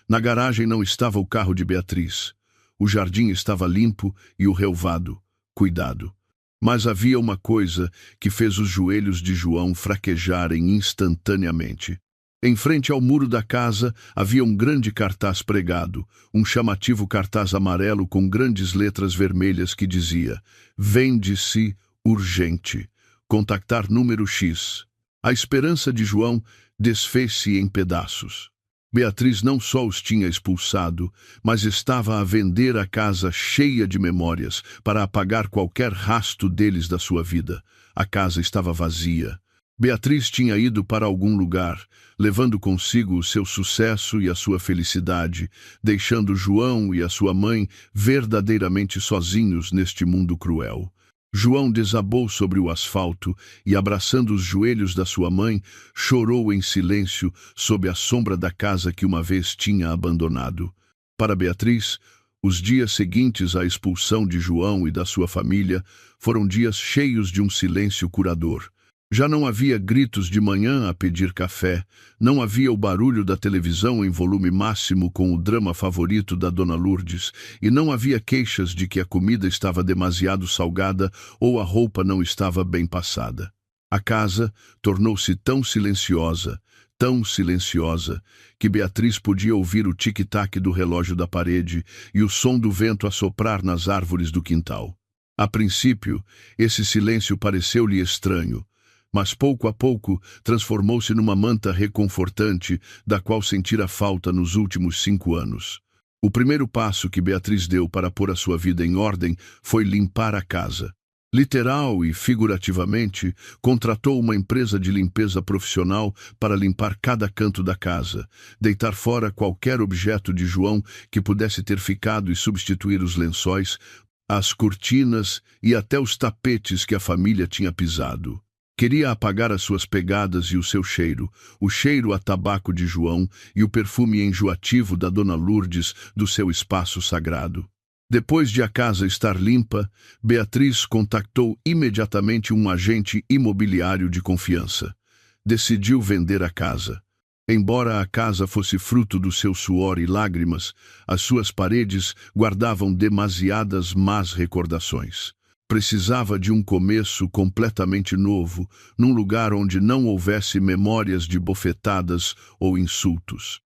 Na garagem não estava o carro de Beatriz. O jardim estava limpo e o relvado, cuidado. Mas havia uma coisa que fez os joelhos de João fraquejarem instantaneamente. Em frente ao muro da casa havia um grande cartaz pregado, um chamativo cartaz amarelo com grandes letras vermelhas que dizia: "Vende-se urgente. Contactar número X." A esperança de João desfez-se em pedaços. Beatriz não só os tinha expulsado, mas estava a vender a casa cheia de memórias para apagar qualquer rastro deles da sua vida. A casa estava vazia. Beatriz tinha ido para algum lugar, levando consigo o seu sucesso e a sua felicidade, deixando João e a sua mãe verdadeiramente sozinhos neste mundo cruel. João desabou sobre o asfalto e, abraçando os joelhos da sua mãe, chorou em silêncio sob a sombra da casa que uma vez tinha abandonado. Para Beatriz, os dias seguintes à expulsão de João e da sua família foram dias cheios de um silêncio curador. Já não havia gritos de manhã a pedir café, não havia o barulho da televisão em volume máximo com o drama favorito da dona Lourdes, e não havia queixas de que a comida estava demasiado salgada ou a roupa não estava bem passada. A casa tornou-se tão silenciosa, que Beatriz podia ouvir o tic-tac do relógio da parede e o som do vento a soprar nas árvores do quintal. A princípio, esse silêncio pareceu-lhe estranho, mas pouco a pouco transformou-se numa manta reconfortante da qual sentira falta nos últimos 5 anos. O primeiro passo que Beatriz deu para pôr a sua vida em ordem foi limpar a casa. Literal e figurativamente, contratou uma empresa de limpeza profissional para limpar cada canto da casa, deitar fora qualquer objeto de João que pudesse ter ficado e substituir os lençóis, as cortinas e até os tapetes que a família tinha pisado. Queria apagar as suas pegadas e o seu cheiro, o cheiro a tabaco de João e o perfume enjoativo da dona Lourdes do seu espaço sagrado. Depois de a casa estar limpa, Beatriz contactou imediatamente um agente imobiliário de confiança. Decidiu vender a casa. Embora a casa fosse fruto do seu suor e lágrimas, as suas paredes guardavam demasiadas más recordações. Precisava de um começo completamente novo, num lugar onde não houvesse memórias de bofetadas ou insultos.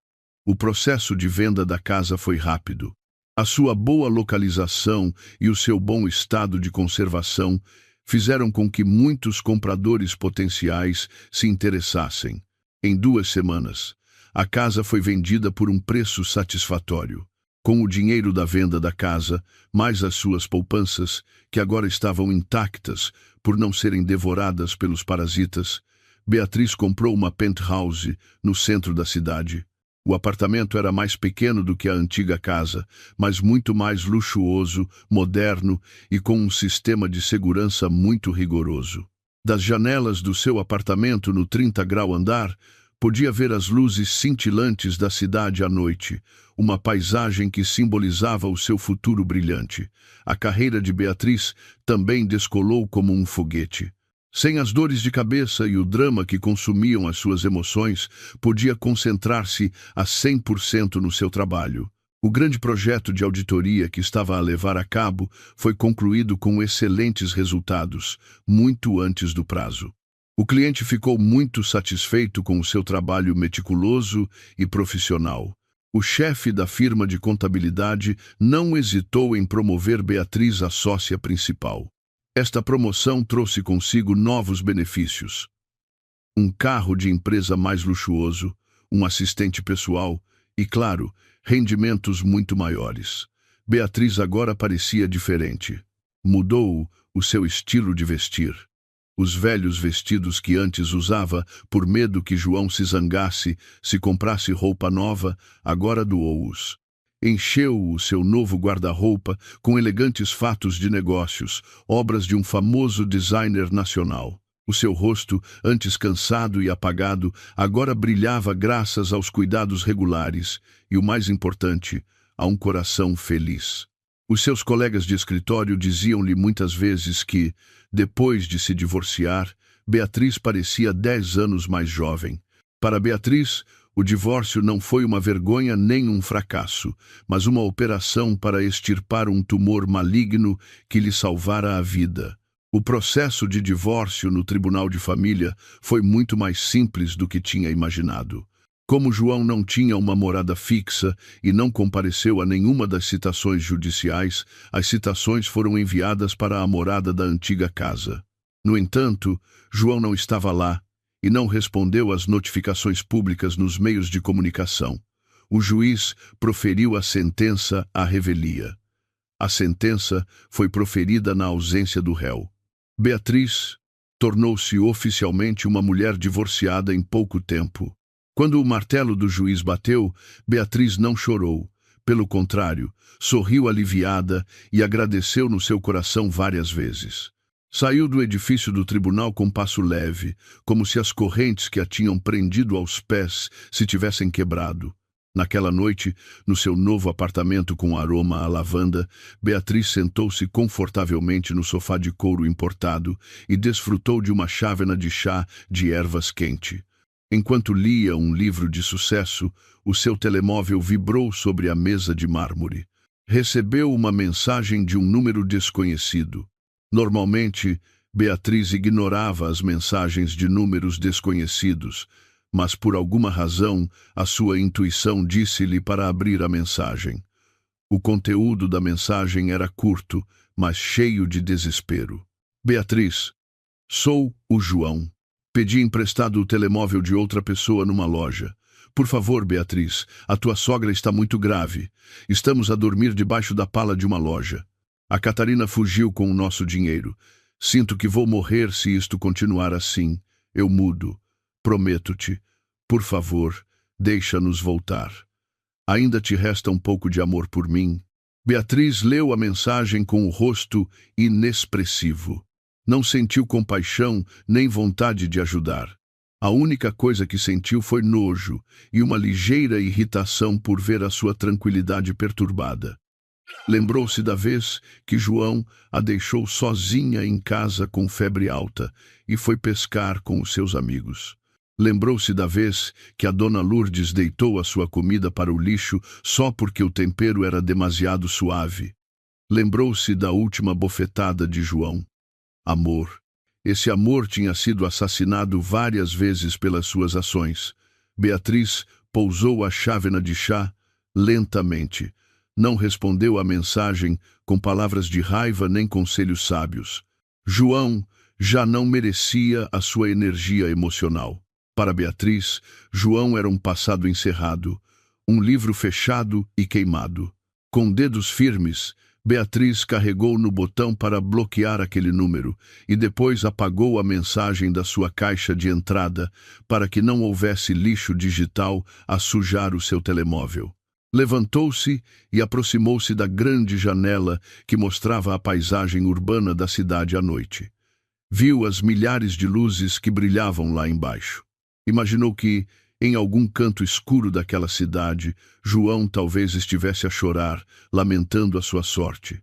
O processo de venda da casa foi rápido. A sua boa localização e o seu bom estado de conservação fizeram com que muitos compradores potenciais se interessassem. Em 2 semanas, a casa foi vendida por um preço satisfatório. Com o dinheiro da venda da casa, mais as suas poupanças, que agora estavam intactas por não serem devoradas pelos parasitas, Beatriz comprou uma penthouse no centro da cidade. O apartamento era mais pequeno do que a antiga casa, mas muito mais luxuoso, moderno e com um sistema de segurança muito rigoroso. Das janelas do seu apartamento no 30º andar, podia ver as luzes cintilantes da cidade à noite, uma paisagem que simbolizava o seu futuro brilhante. A carreira de Beatriz também descolou como um foguete. Sem as dores de cabeça e o drama que consumiam as suas emoções, podia concentrar-se a 100% no seu trabalho. O grande projeto de auditoria que estava a levar a cabo foi concluído com excelentes resultados, muito antes do prazo. O cliente ficou muito satisfeito com o seu trabalho meticuloso e profissional. O chefe da firma de contabilidade não hesitou em promover Beatriz a sócia principal. Esta promoção trouxe consigo novos benefícios. Um carro de empresa mais luxuoso, um assistente pessoal e, claro, rendimentos muito maiores. Beatriz agora parecia diferente. Mudou o seu estilo de vestir. Os velhos vestidos que antes usava, por medo que João se zangasse se comprasse roupa nova, agora doou-os. Encheu o seu novo guarda-roupa com elegantes fatos de negócios, obras de um famoso designer nacional. O seu rosto, antes cansado e apagado, agora brilhava graças aos cuidados regulares e, o mais importante, a um coração feliz. Os seus colegas de escritório diziam-lhe muitas vezes que, depois de se divorciar, Beatriz parecia 10 anos mais jovem. Para Beatriz, o divórcio não foi uma vergonha nem um fracasso, mas uma operação para extirpar um tumor maligno que lhe salvara a vida. O processo de divórcio no Tribunal de Família foi muito mais simples do que tinha imaginado. Como João não tinha uma morada fixa e não compareceu a nenhuma das citações judiciais, as citações foram enviadas para a morada da antiga casa. No entanto, João não estava lá e não respondeu às notificações públicas nos meios de comunicação. O juiz proferiu a sentença à revelia. A sentença foi proferida na ausência do réu. Beatriz tornou-se oficialmente uma mulher divorciada em pouco tempo. Quando o martelo do juiz bateu, Beatriz não chorou. Pelo contrário, sorriu aliviada e agradeceu no seu coração várias vezes. Saiu do edifício do tribunal com passo leve, como se as correntes que a tinham prendido aos pés se tivessem quebrado. Naquela noite, no seu novo apartamento com aroma a lavanda, Beatriz sentou-se confortavelmente no sofá de couro importado e desfrutou de uma chávena de chá de ervas quente. Enquanto lia um livro de sucesso, o seu telemóvel vibrou sobre a mesa de mármore. Recebeu uma mensagem de um número desconhecido. Normalmente, Beatriz ignorava as mensagens de números desconhecidos, mas por alguma razão a sua intuição disse-lhe para abrir a mensagem. O conteúdo da mensagem era curto, mas cheio de desespero. Beatriz, sou o João. Pedi emprestado o telemóvel de outra pessoa numa loja. Por favor, Beatriz, a tua sogra está muito grave. Estamos a dormir debaixo da pala de uma loja. A Catarina fugiu com o nosso dinheiro. Sinto que vou morrer se isto continuar assim. Eu mudo. Prometo-te. Por favor, deixa-nos voltar. Ainda te resta um pouco de amor por mim? Beatriz leu a mensagem com o rosto inexpressivo. Não sentiu compaixão nem vontade de ajudar. A única coisa que sentiu foi nojo e uma ligeira irritação por ver a sua tranquilidade perturbada. Lembrou-se da vez que João a deixou sozinha em casa com febre alta e foi pescar com os seus amigos. Lembrou-se da vez que a dona Lourdes deitou a sua comida para o lixo só porque o tempero era demasiado suave. Lembrou-se da última bofetada de João. Amor. Esse amor tinha sido assassinado várias vezes pelas suas ações. Beatriz pousou a chávena de chá lentamente. Não respondeu à mensagem com palavras de raiva nem conselhos sábios. João já não merecia a sua energia emocional. Para Beatriz, João era um passado encerrado, um livro fechado e queimado. Com dedos firmes, Beatriz carregou no botão para bloquear aquele número e depois apagou a mensagem da sua caixa de entrada para que não houvesse lixo digital a sujar o seu telemóvel. Levantou-se e aproximou-se da grande janela que mostrava a paisagem urbana da cidade à noite. Viu as milhares de luzes que brilhavam lá embaixo. Imaginou que, em algum canto escuro daquela cidade, João talvez estivesse a chorar, lamentando a sua sorte.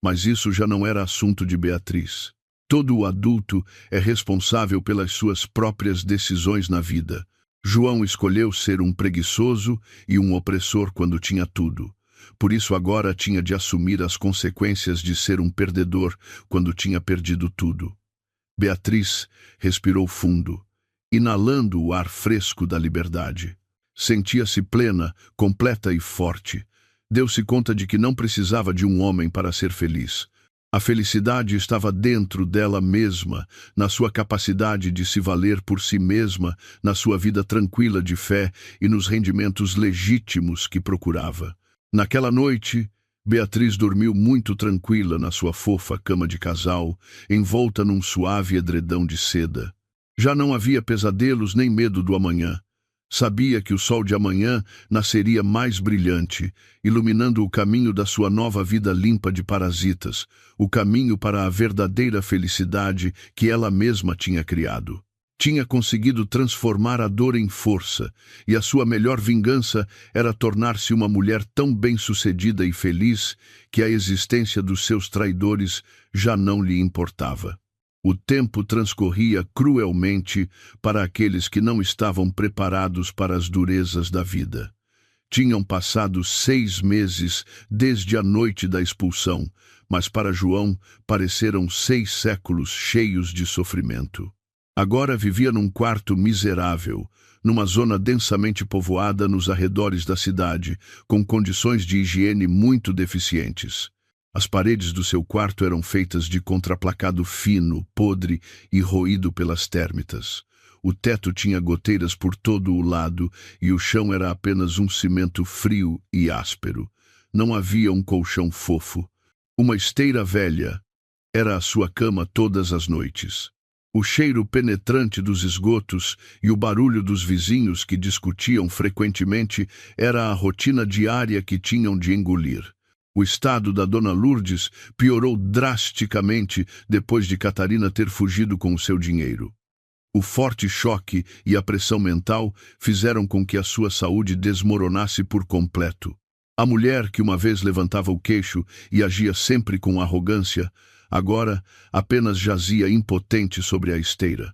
Mas isso já não era assunto de Beatriz. Todo adulto é responsável pelas suas próprias decisões na vida. João escolheu ser um preguiçoso e um opressor quando tinha tudo. Por isso agora tinha de assumir as consequências de ser um perdedor quando tinha perdido tudo. Beatriz respirou fundo, inalando o ar fresco da liberdade. Sentia-se plena, completa e forte. Deu-se conta de que não precisava de um homem para ser feliz. A felicidade estava dentro dela mesma, na sua capacidade de se valer por si mesma, na sua vida tranquila de fé e nos rendimentos legítimos que procurava. Naquela noite, Beatriz dormiu muito tranquila na sua fofa cama de casal, envolta num suave edredão de seda. Já não havia pesadelos nem medo do amanhã. Sabia que o sol de amanhã nasceria mais brilhante, iluminando o caminho da sua nova vida limpa de parasitas, o caminho para a verdadeira felicidade que ela mesma tinha criado. Tinha conseguido transformar a dor em força, e a sua melhor vingança era tornar-se uma mulher tão bem-sucedida e feliz que a existência dos seus traidores já não lhe importava. O tempo transcorria cruelmente para aqueles que não estavam preparados para as durezas da vida. Tinham passado 6 meses desde a noite da expulsão, mas para João pareceram 6 séculos cheios de sofrimento. Agora vivia num quarto miserável, numa zona densamente povoada nos arredores da cidade, com condições de higiene muito deficientes. As paredes do seu quarto eram feitas de contraplacado fino, podre e roído pelas térmitas. O teto tinha goteiras por todo o lado e o chão era apenas um cimento frio e áspero. Não havia um colchão fofo. Uma esteira velha era a sua cama todas as noites. O cheiro penetrante dos esgotos e o barulho dos vizinhos que discutiam frequentemente era a rotina diária que tinham de engolir. O estado da dona Lourdes piorou drasticamente depois de Catarina ter fugido com o seu dinheiro. O forte choque e a pressão mental fizeram com que a sua saúde desmoronasse por completo. A mulher que uma vez levantava o queixo e agia sempre com arrogância, agora apenas jazia impotente sobre a esteira.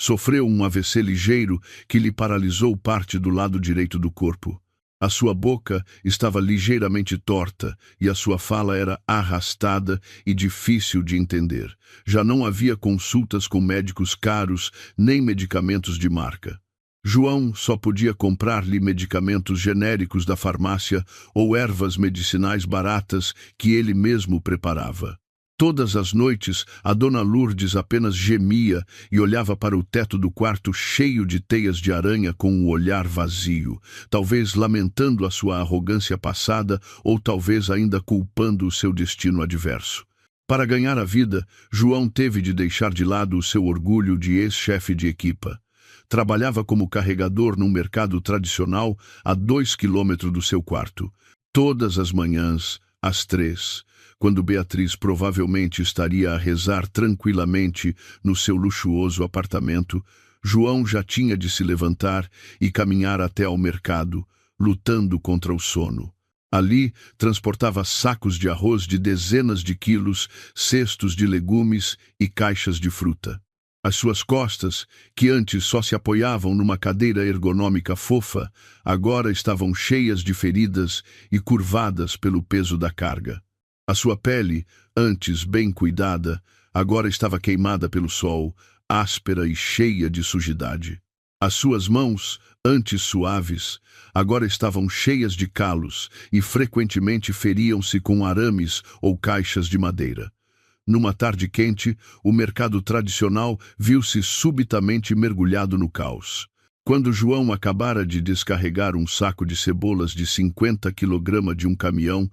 Sofreu um AVC ligeiro que lhe paralisou parte do lado direito do corpo. A sua boca estava ligeiramente torta e a sua fala era arrastada e difícil de entender. Já não havia consultas com médicos caros nem medicamentos de marca. João só podia comprar-lhe medicamentos genéricos da farmácia ou ervas medicinais baratas que ele mesmo preparava. Todas as noites, a dona Lourdes apenas gemia e olhava para o teto do quarto cheio de teias de aranha com um olhar vazio, talvez lamentando a sua arrogância passada ou talvez ainda culpando o seu destino adverso. Para ganhar a vida, João teve de deixar de lado o seu orgulho de ex-chefe de equipa. Trabalhava como carregador num mercado tradicional a 2 quilômetros do seu quarto. Todas as manhãs, às 3, quando Beatriz provavelmente estaria a rezar tranquilamente no seu luxuoso apartamento, João já tinha de se levantar e caminhar até ao mercado, lutando contra o sono. Ali, transportava sacos de arroz de dezenas de quilos, cestos de legumes e caixas de fruta. As suas costas, que antes só se apoiavam numa cadeira ergonômica fofa, agora estavam cheias de feridas e curvadas pelo peso da carga. A sua pele, antes bem cuidada, agora estava queimada pelo sol, áspera e cheia de sujidade. As suas mãos, antes suaves, agora estavam cheias de calos e frequentemente feriam-se com arames ou caixas de madeira. Numa tarde quente, o mercado tradicional viu-se subitamente mergulhado no caos. Quando João acabara de descarregar um saco de cebolas de 50 kg de um caminhão,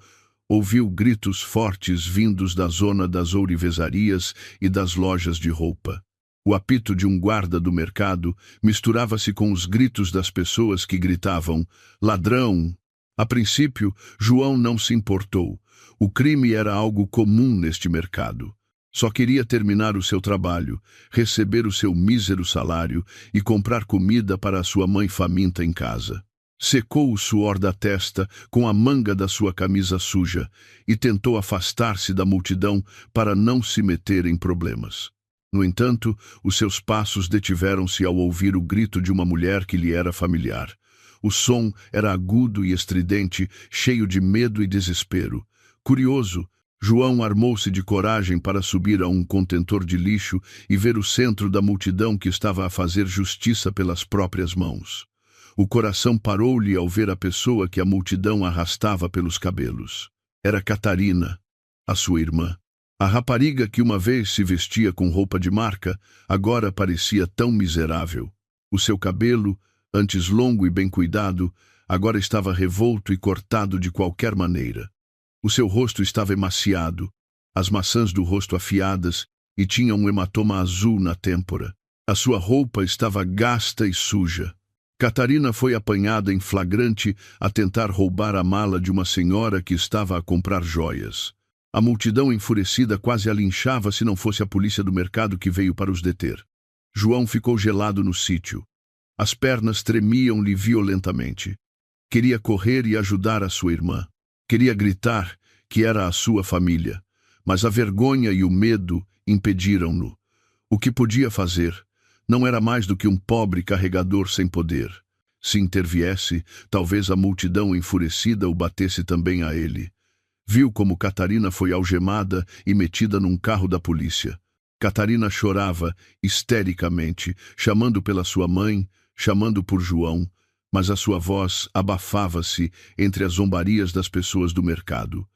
ouviu gritos fortes vindos da zona das ourivezarias e das lojas de roupa. O apito de um guarda do mercado misturava-se com os gritos das pessoas que gritavam "Ladrão!". A princípio, João não se importou. O crime era algo comum neste mercado. Só queria terminar o seu trabalho, receber o seu mísero salário e comprar comida para a sua mãe faminta em casa. Secou o suor da testa com a manga da sua camisa suja e tentou afastar-se da multidão para não se meter em problemas. No entanto, os seus passos detiveram-se ao ouvir o grito de uma mulher que lhe era familiar. O som era agudo e estridente, cheio de medo e desespero. Curioso, João armou-se de coragem para subir a um contentor de lixo e ver o centro da multidão que estava a fazer justiça pelas próprias mãos. O coração parou-lhe ao ver a pessoa que a multidão arrastava pelos cabelos. Era Catarina, a sua irmã. A rapariga que uma vez se vestia com roupa de marca, agora parecia tão miserável. O seu cabelo, antes longo e bem cuidado, agora estava revolto e cortado de qualquer maneira. O seu rosto estava emaciado, as maçãs do rosto afiadas e tinha um hematoma azul na têmpora. A sua roupa estava gasta e suja. Catarina foi apanhada em flagrante a tentar roubar a mala de uma senhora que estava a comprar joias. A multidão enfurecida quase a linchava se não fosse a polícia do mercado que veio para os deter. João ficou gelado no sítio. As pernas tremiam-lhe violentamente. Queria correr e ajudar a sua irmã. Queria gritar que era a sua família, mas a vergonha e o medo impediram-no. O que podia fazer não era mais do que um pobre carregador sem poder. Se interviesse, talvez a multidão enfurecida o batesse também a ele. Viu como Catarina foi algemada e metida num carro da polícia. Catarina chorava histericamente, chamando pela sua mãe, chamando por João, mas a sua voz abafava-se entre as zombarias das pessoas do mercado.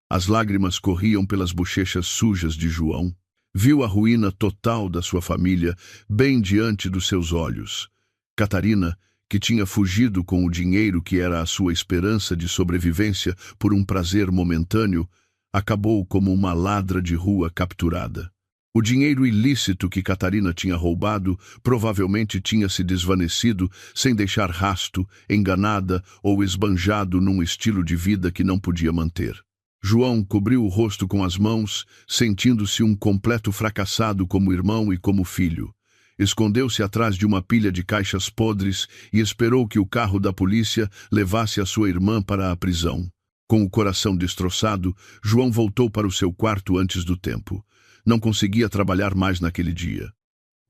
As lágrimas corriam pelas bochechas sujas de João. Viu a ruína total da sua família bem diante dos seus olhos. Catarina, que tinha fugido com o dinheiro que era a sua esperança de sobrevivência por um prazer momentâneo, acabou como uma ladra de rua capturada. O dinheiro ilícito que Catarina tinha roubado provavelmente tinha se desvanecido sem deixar rasto, enganada ou esbanjado num estilo de vida que não podia manter. João cobriu o rosto com as mãos, sentindo-se um completo fracassado como irmão e como filho. Escondeu-se atrás de uma pilha de caixas podres e esperou que o carro da polícia levasse a sua irmã para a prisão. Com o coração destroçado, João voltou para o seu quarto antes do tempo. Não conseguia trabalhar mais naquele dia.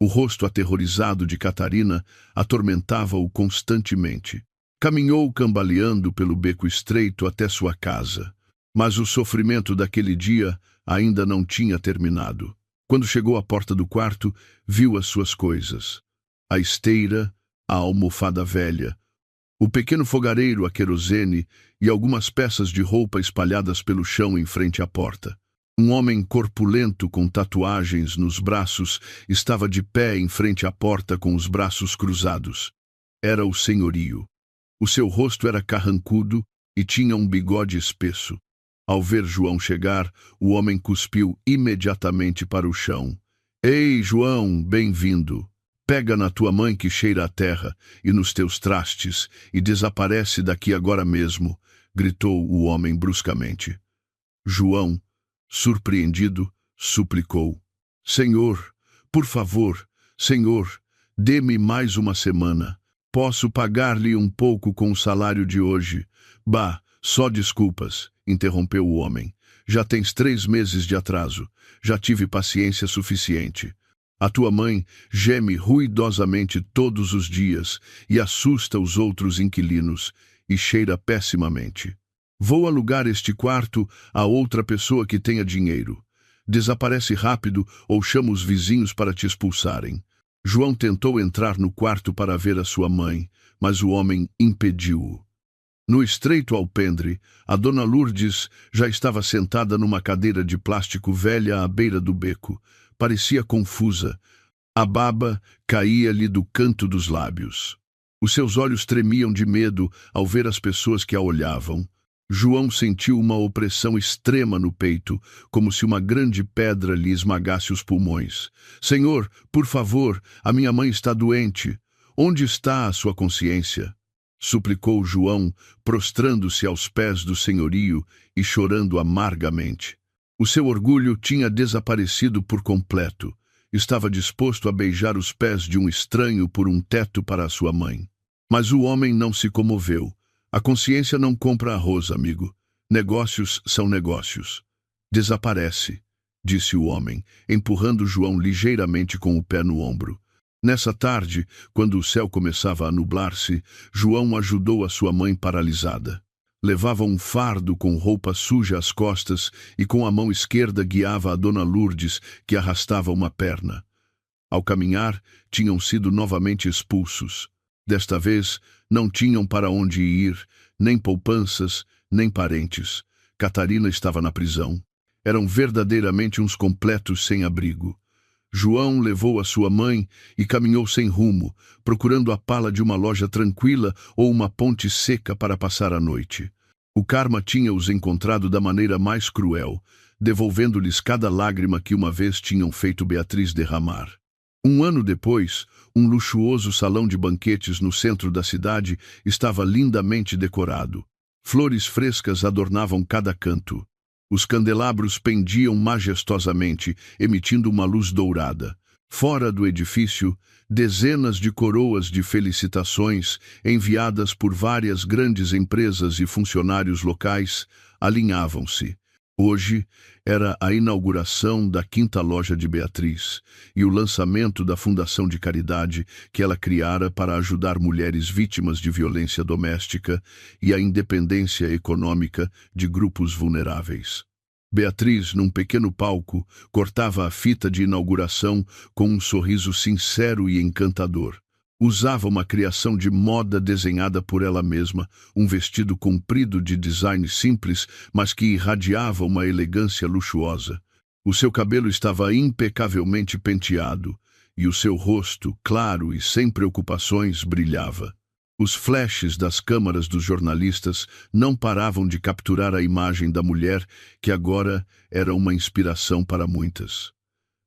O rosto aterrorizado de Catarina atormentava-o constantemente. Caminhou cambaleando pelo beco estreito até sua casa. Mas o sofrimento daquele dia ainda não tinha terminado. Quando chegou à porta do quarto, viu as suas coisas. A esteira, a almofada velha, o pequeno fogareiro a querosene e algumas peças de roupa espalhadas pelo chão em frente à porta. Um homem corpulento com tatuagens nos braços estava de pé em frente à porta com os braços cruzados. Era o senhorio. O seu rosto era carrancudo e tinha um bigode espesso. Ao ver João chegar, o homem cuspiu imediatamente para o chão. "Ei, João, bem-vindo. Pega na tua mãe que cheira a terra e nos teus trastes e desaparece daqui agora mesmo", gritou o homem bruscamente. João, surpreendido, suplicou: "Senhor, por favor, Senhor, dê-me mais uma semana. Posso pagar-lhe um pouco com o salário de hoje. Bah, Só desculpas, interrompeu o homem. Já tens 3 meses de atraso. Já tive paciência suficiente. A tua mãe geme ruidosamente todos os dias e assusta os outros inquilinos e cheira pessimamente. Vou alugar este quarto a outra pessoa que tenha dinheiro. Desaparece rápido ou chama os vizinhos para te expulsarem. João tentou entrar no quarto para ver a sua mãe, mas o homem impediu-o. No estreito alpendre, a dona Lourdes já estava sentada numa cadeira de plástico velha à beira do beco. Parecia confusa. A baba caía-lhe do canto dos lábios. Os seus olhos tremiam de medo ao ver as pessoas que a olhavam. João sentiu uma opressão extrema no peito, como se uma grande pedra lhe esmagasse os pulmões. Senhor, por favor, a minha mãe está doente. Onde está a sua consciência? Suplicou João, prostrando-se aos pés do senhorio e chorando amargamente. O seu orgulho tinha desaparecido por completo. Estava disposto a beijar os pés de um estranho por um teto para a sua mãe. Mas o homem não se comoveu. A consciência não compra arroz, amigo. Negócios são negócios. Desaparece, disse o homem, empurrando João ligeiramente com o pé no ombro. Nessa tarde, quando o céu começava a nublar-se, João ajudou a sua mãe paralisada. Levava um fardo com roupa suja às costas e com a mão esquerda guiava a dona Lourdes, que arrastava uma perna. Ao caminhar, tinham sido novamente expulsos. Desta vez, não tinham para onde ir, nem poupanças, nem parentes. Catarina estava na prisão. Eram verdadeiramente uns completos sem-abrigo. João levou a sua mãe e caminhou sem rumo, procurando a pala de uma loja tranquila ou uma ponte seca para passar a noite. O karma tinha-os encontrado da maneira mais cruel, devolvendo-lhes cada lágrima que uma vez tinham feito Beatriz derramar. 1 ano depois, um luxuoso salão de banquetes no centro da cidade estava lindamente decorado. Flores frescas adornavam cada canto. Os candelabros pendiam majestosamente, emitindo uma luz dourada. Fora do edifício, dezenas de coroas de felicitações, enviadas por várias grandes empresas e funcionários locais, alinhavam-se. Hoje era a inauguração da 5ª loja de Beatriz e o lançamento da fundação de caridade que ela criara para ajudar mulheres vítimas de violência doméstica e a independência econômica de grupos vulneráveis. Beatriz, num pequeno palco, cortava a fita de inauguração com um sorriso sincero e encantador. Usava uma criação de moda desenhada por ela mesma, um vestido comprido de design simples, mas que irradiava uma elegância luxuosa. O seu cabelo estava impecavelmente penteado, e o seu rosto, claro e sem preocupações, brilhava. Os flashes das câmaras dos jornalistas não paravam de capturar a imagem da mulher que agora era uma inspiração para muitas.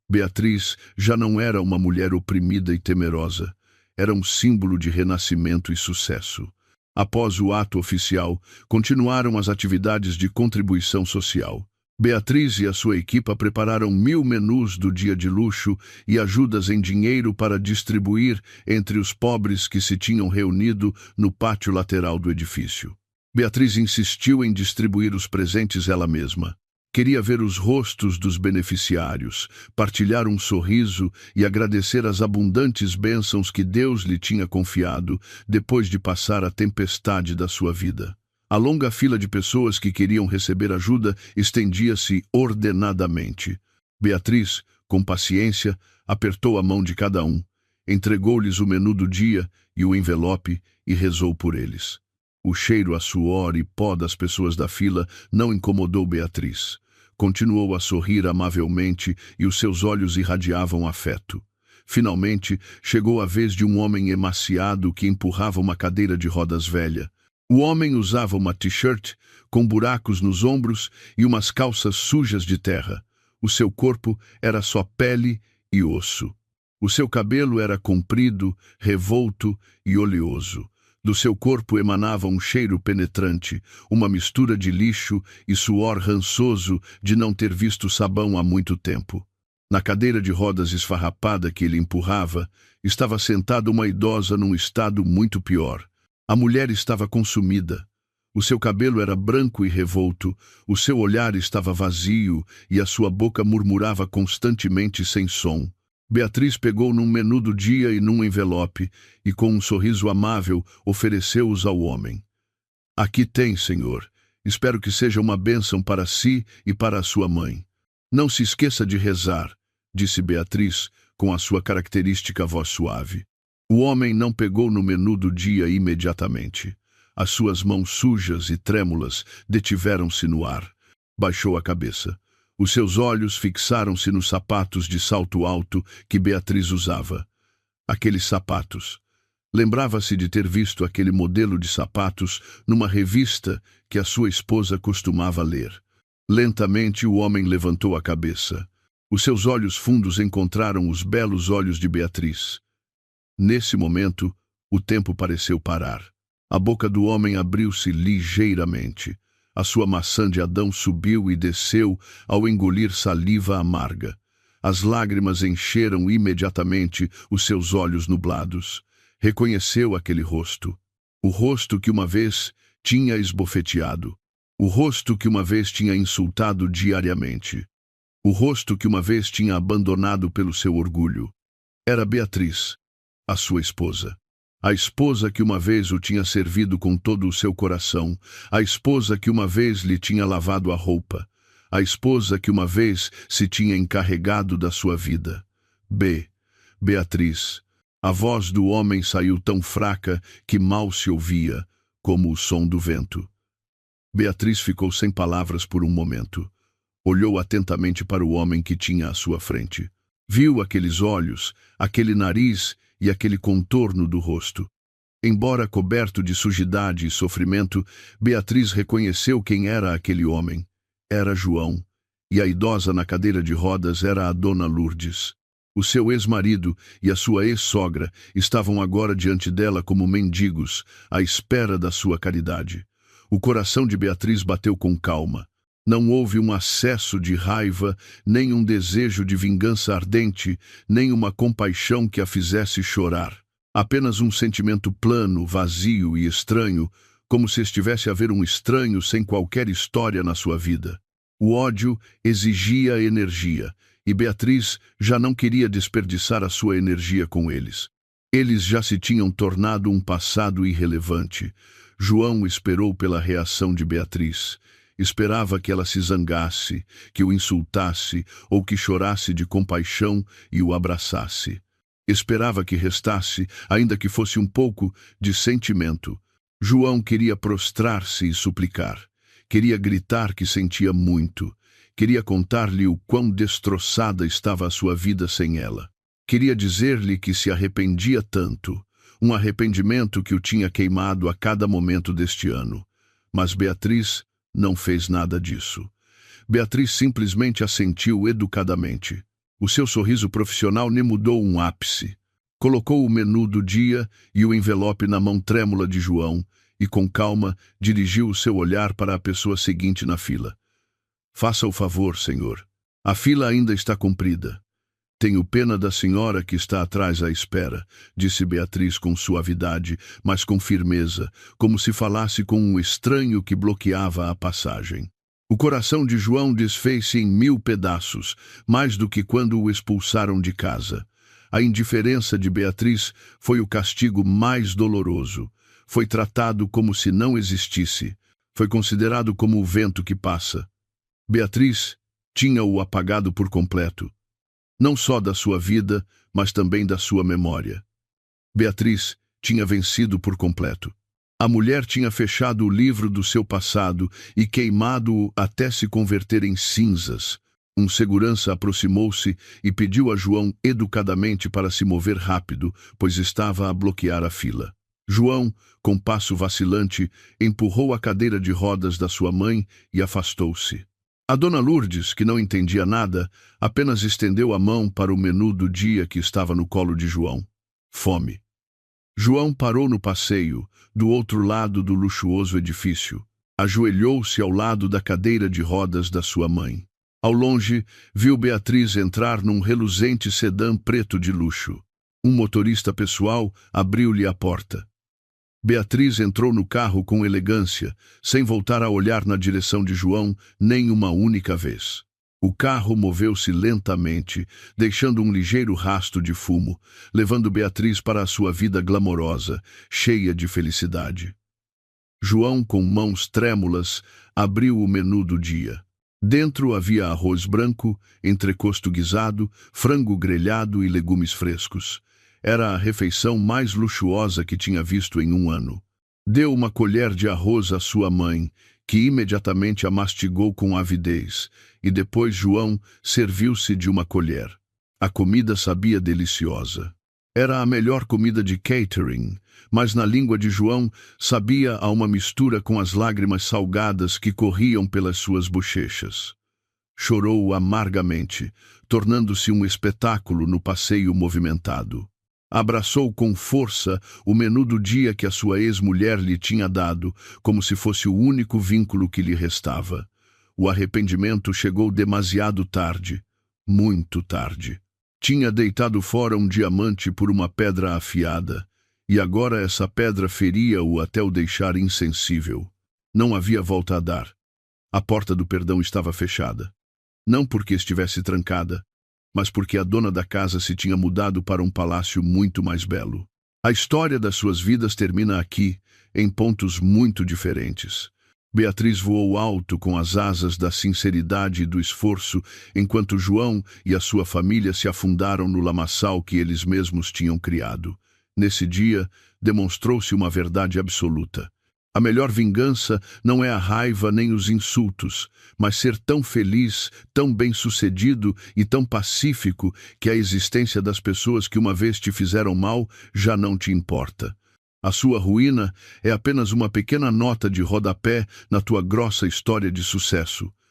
Beatriz já não era uma mulher oprimida e temerosa. Era um símbolo de renascimento e sucesso. Após o ato oficial, continuaram as atividades de contribuição social. Beatriz e a sua equipa prepararam 1000 menus do dia de luxo e ajudas em dinheiro para distribuir entre os pobres que se tinham reunido no pátio lateral do edifício. Beatriz insistiu em distribuir os presentes ela mesma. Queria ver os rostos dos beneficiários, partilhar um sorriso e agradecer as abundantes bênçãos que Deus lhe tinha confiado depois de passar a tempestade da sua vida. A longa fila de pessoas que queriam receber ajuda estendia-se ordenadamente. Beatriz, com paciência, apertou a mão de cada um, entregou-lhes o menu do dia e o envelope e rezou por eles. O cheiro a suor e pó das pessoas da fila não incomodou Beatriz. Continuou a sorrir amavelmente e os seus olhos irradiavam afeto. Finalmente, chegou a vez de um homem emaciado que empurrava uma cadeira de rodas velha. O homem usava uma t-shirt com buracos nos ombros e umas calças sujas de terra. O seu corpo era só pele e osso. O seu cabelo era comprido, revolto e oleoso. Do seu corpo emanava um cheiro penetrante, uma mistura de lixo e suor rançoso de não ter visto sabão há muito tempo. Na cadeira de rodas esfarrapada que ele empurrava, estava sentada uma idosa num estado muito pior. A mulher estava consumida. O seu cabelo era branco e revolto, o seu olhar estava vazio e a sua boca murmurava constantemente sem som. Beatriz pegou num menu do dia e num envelope e, com um sorriso amável, ofereceu-os ao homem. Aqui tem, senhor. Espero que seja uma bênção para si e para a sua mãe. Não se esqueça de rezar, disse Beatriz, com a sua característica voz suave. O homem não pegou no menu do dia imediatamente. As suas mãos sujas e trêmulas detiveram-se no ar. Baixou a cabeça. Os seus olhos fixaram-se nos sapatos de salto alto que Beatriz usava. Aqueles sapatos. Lembrava-se de ter visto aquele modelo de sapatos numa revista que a sua esposa costumava ler. Lentamente o homem levantou a cabeça. Os seus olhos fundos encontraram os belos olhos de Beatriz. Nesse momento, o tempo pareceu parar. A boca do homem abriu-se ligeiramente. A sua maçã de Adão subiu e desceu ao engolir saliva amarga. As lágrimas encheram imediatamente os seus olhos nublados. Reconheceu aquele rosto. O rosto que uma vez tinha esbofeteado. O rosto que uma vez tinha insultado diariamente. O rosto que uma vez tinha abandonado pelo seu orgulho. Era Beatriz, a sua esposa. A esposa que uma vez o tinha servido com todo o seu coração, a esposa que uma vez lhe tinha lavado a roupa, a esposa que uma vez se tinha encarregado da sua vida. Beatriz. A voz do homem saiu tão fraca que mal se ouvia, como o som do vento. Beatriz ficou sem palavras por um momento. Olhou atentamente para o homem que tinha à sua frente. Viu aqueles olhos, aquele nariz e aquele contorno do rosto. Embora coberto de sujidade e sofrimento, Beatriz reconheceu quem era aquele homem. Era João, e a idosa na cadeira de rodas era a dona Lourdes. O seu ex-marido e a sua ex-sogra estavam agora diante dela como mendigos, à espera da sua caridade. O coração de Beatriz bateu com calma. Não houve um acesso de raiva, nem um desejo de vingança ardente, nem uma compaixão que a fizesse chorar. Apenas um sentimento plano, vazio e estranho, como se estivesse a ver um estranho sem qualquer história na sua vida. O ódio exigia energia, e Beatriz já não queria desperdiçar a sua energia com eles. Eles já se tinham tornado um passado irrelevante. João esperou pela reação de Beatriz. Esperava que ela se zangasse, que o insultasse ou que chorasse de compaixão e o abraçasse. Esperava que restasse, ainda que fosse um pouco, de sentimento. João queria prostrar-se e suplicar. Queria gritar que sentia muito. Queria contar-lhe o quão destroçada estava a sua vida sem ela. Queria dizer-lhe que se arrependia tanto, um arrependimento que o tinha queimado a cada momento deste ano. Mas Beatriz não fez nada disso. Beatriz simplesmente assentiu educadamente. O seu sorriso profissional nem mudou um ápice. Colocou o menu do dia e o envelope na mão trêmula de João e, com calma, dirigiu o seu olhar para a pessoa seguinte na fila. Faça o favor, senhor. A fila ainda está comprida. Tenho pena da senhora que está atrás à espera, disse Beatriz com suavidade, mas com firmeza, como se falasse com um estranho que bloqueava a passagem. O coração de João desfez-se em 1000 pedaços, mais do que quando o expulsaram de casa. A indiferença de Beatriz foi o castigo mais doloroso. Foi tratado como se não existisse. Foi considerado como o vento que passa. Beatriz tinha-o apagado por completo. Não só da sua vida, mas também da sua memória. Beatriz tinha vencido por completo. A mulher tinha fechado o livro do seu passado e queimado-o até se converter em cinzas. Um segurança aproximou-se e pediu a João educadamente para se mover rápido, pois estava a bloquear a fila. João, com passo vacilante, empurrou a cadeira de rodas da sua mãe e afastou-se. A dona Lourdes, que não entendia nada, apenas estendeu a mão para o menu do dia que estava no colo de João. Fome. João parou no passeio, do outro lado do luxuoso edifício. Ajoelhou-se ao lado da cadeira de rodas da sua mãe. Ao longe, viu Beatriz entrar num reluzente sedã preto de luxo. Um motorista pessoal abriu-lhe a porta. Beatriz entrou no carro com elegância, sem voltar a olhar na direção de João nem uma única vez. O carro moveu-se lentamente, deixando um ligeiro rastro de fumo, levando Beatriz para a sua vida glamourosa, cheia de felicidade. João, com mãos trêmulas, abriu o menu do dia. Dentro havia arroz branco, entrecosto guisado, frango grelhado e legumes frescos. Era a refeição mais luxuosa que tinha visto em um ano. Deu uma colher de arroz à sua mãe, que imediatamente a mastigou com avidez, e depois João serviu-se de uma colher. A comida sabia deliciosa. Era a melhor comida de catering, mas na língua de João sabia a uma mistura com as lágrimas salgadas que corriam pelas suas bochechas. Chorou amargamente, tornando-se um espetáculo no passeio movimentado. Abraçou com força o menu do dia que a sua ex-mulher lhe tinha dado, como se fosse o único vínculo que lhe restava. O arrependimento chegou demasiado tarde, muito tarde. Tinha deitado fora um diamante por uma pedra afiada, e agora essa pedra feria-o até o deixar insensível. Não havia volta a dar. A porta do perdão estava fechada. Não porque estivesse trancada, mas porque a dona da casa se tinha mudado para um palácio muito mais belo. A história das suas vidas termina aqui, em pontos muito diferentes. Beatriz voou alto com as asas da sinceridade e do esforço, enquanto João e a sua família se afundaram no lamaçal que eles mesmos tinham criado. Nesse dia, demonstrou-se uma verdade absoluta. A melhor vingança não é a raiva nem os insultos, mas ser tão feliz, tão bem-sucedido e tão pacífico que a existência das pessoas que uma vez te fizeram mal já não te importa. A sua ruína é apenas uma pequena nota de rodapé na tua grossa história de sucesso.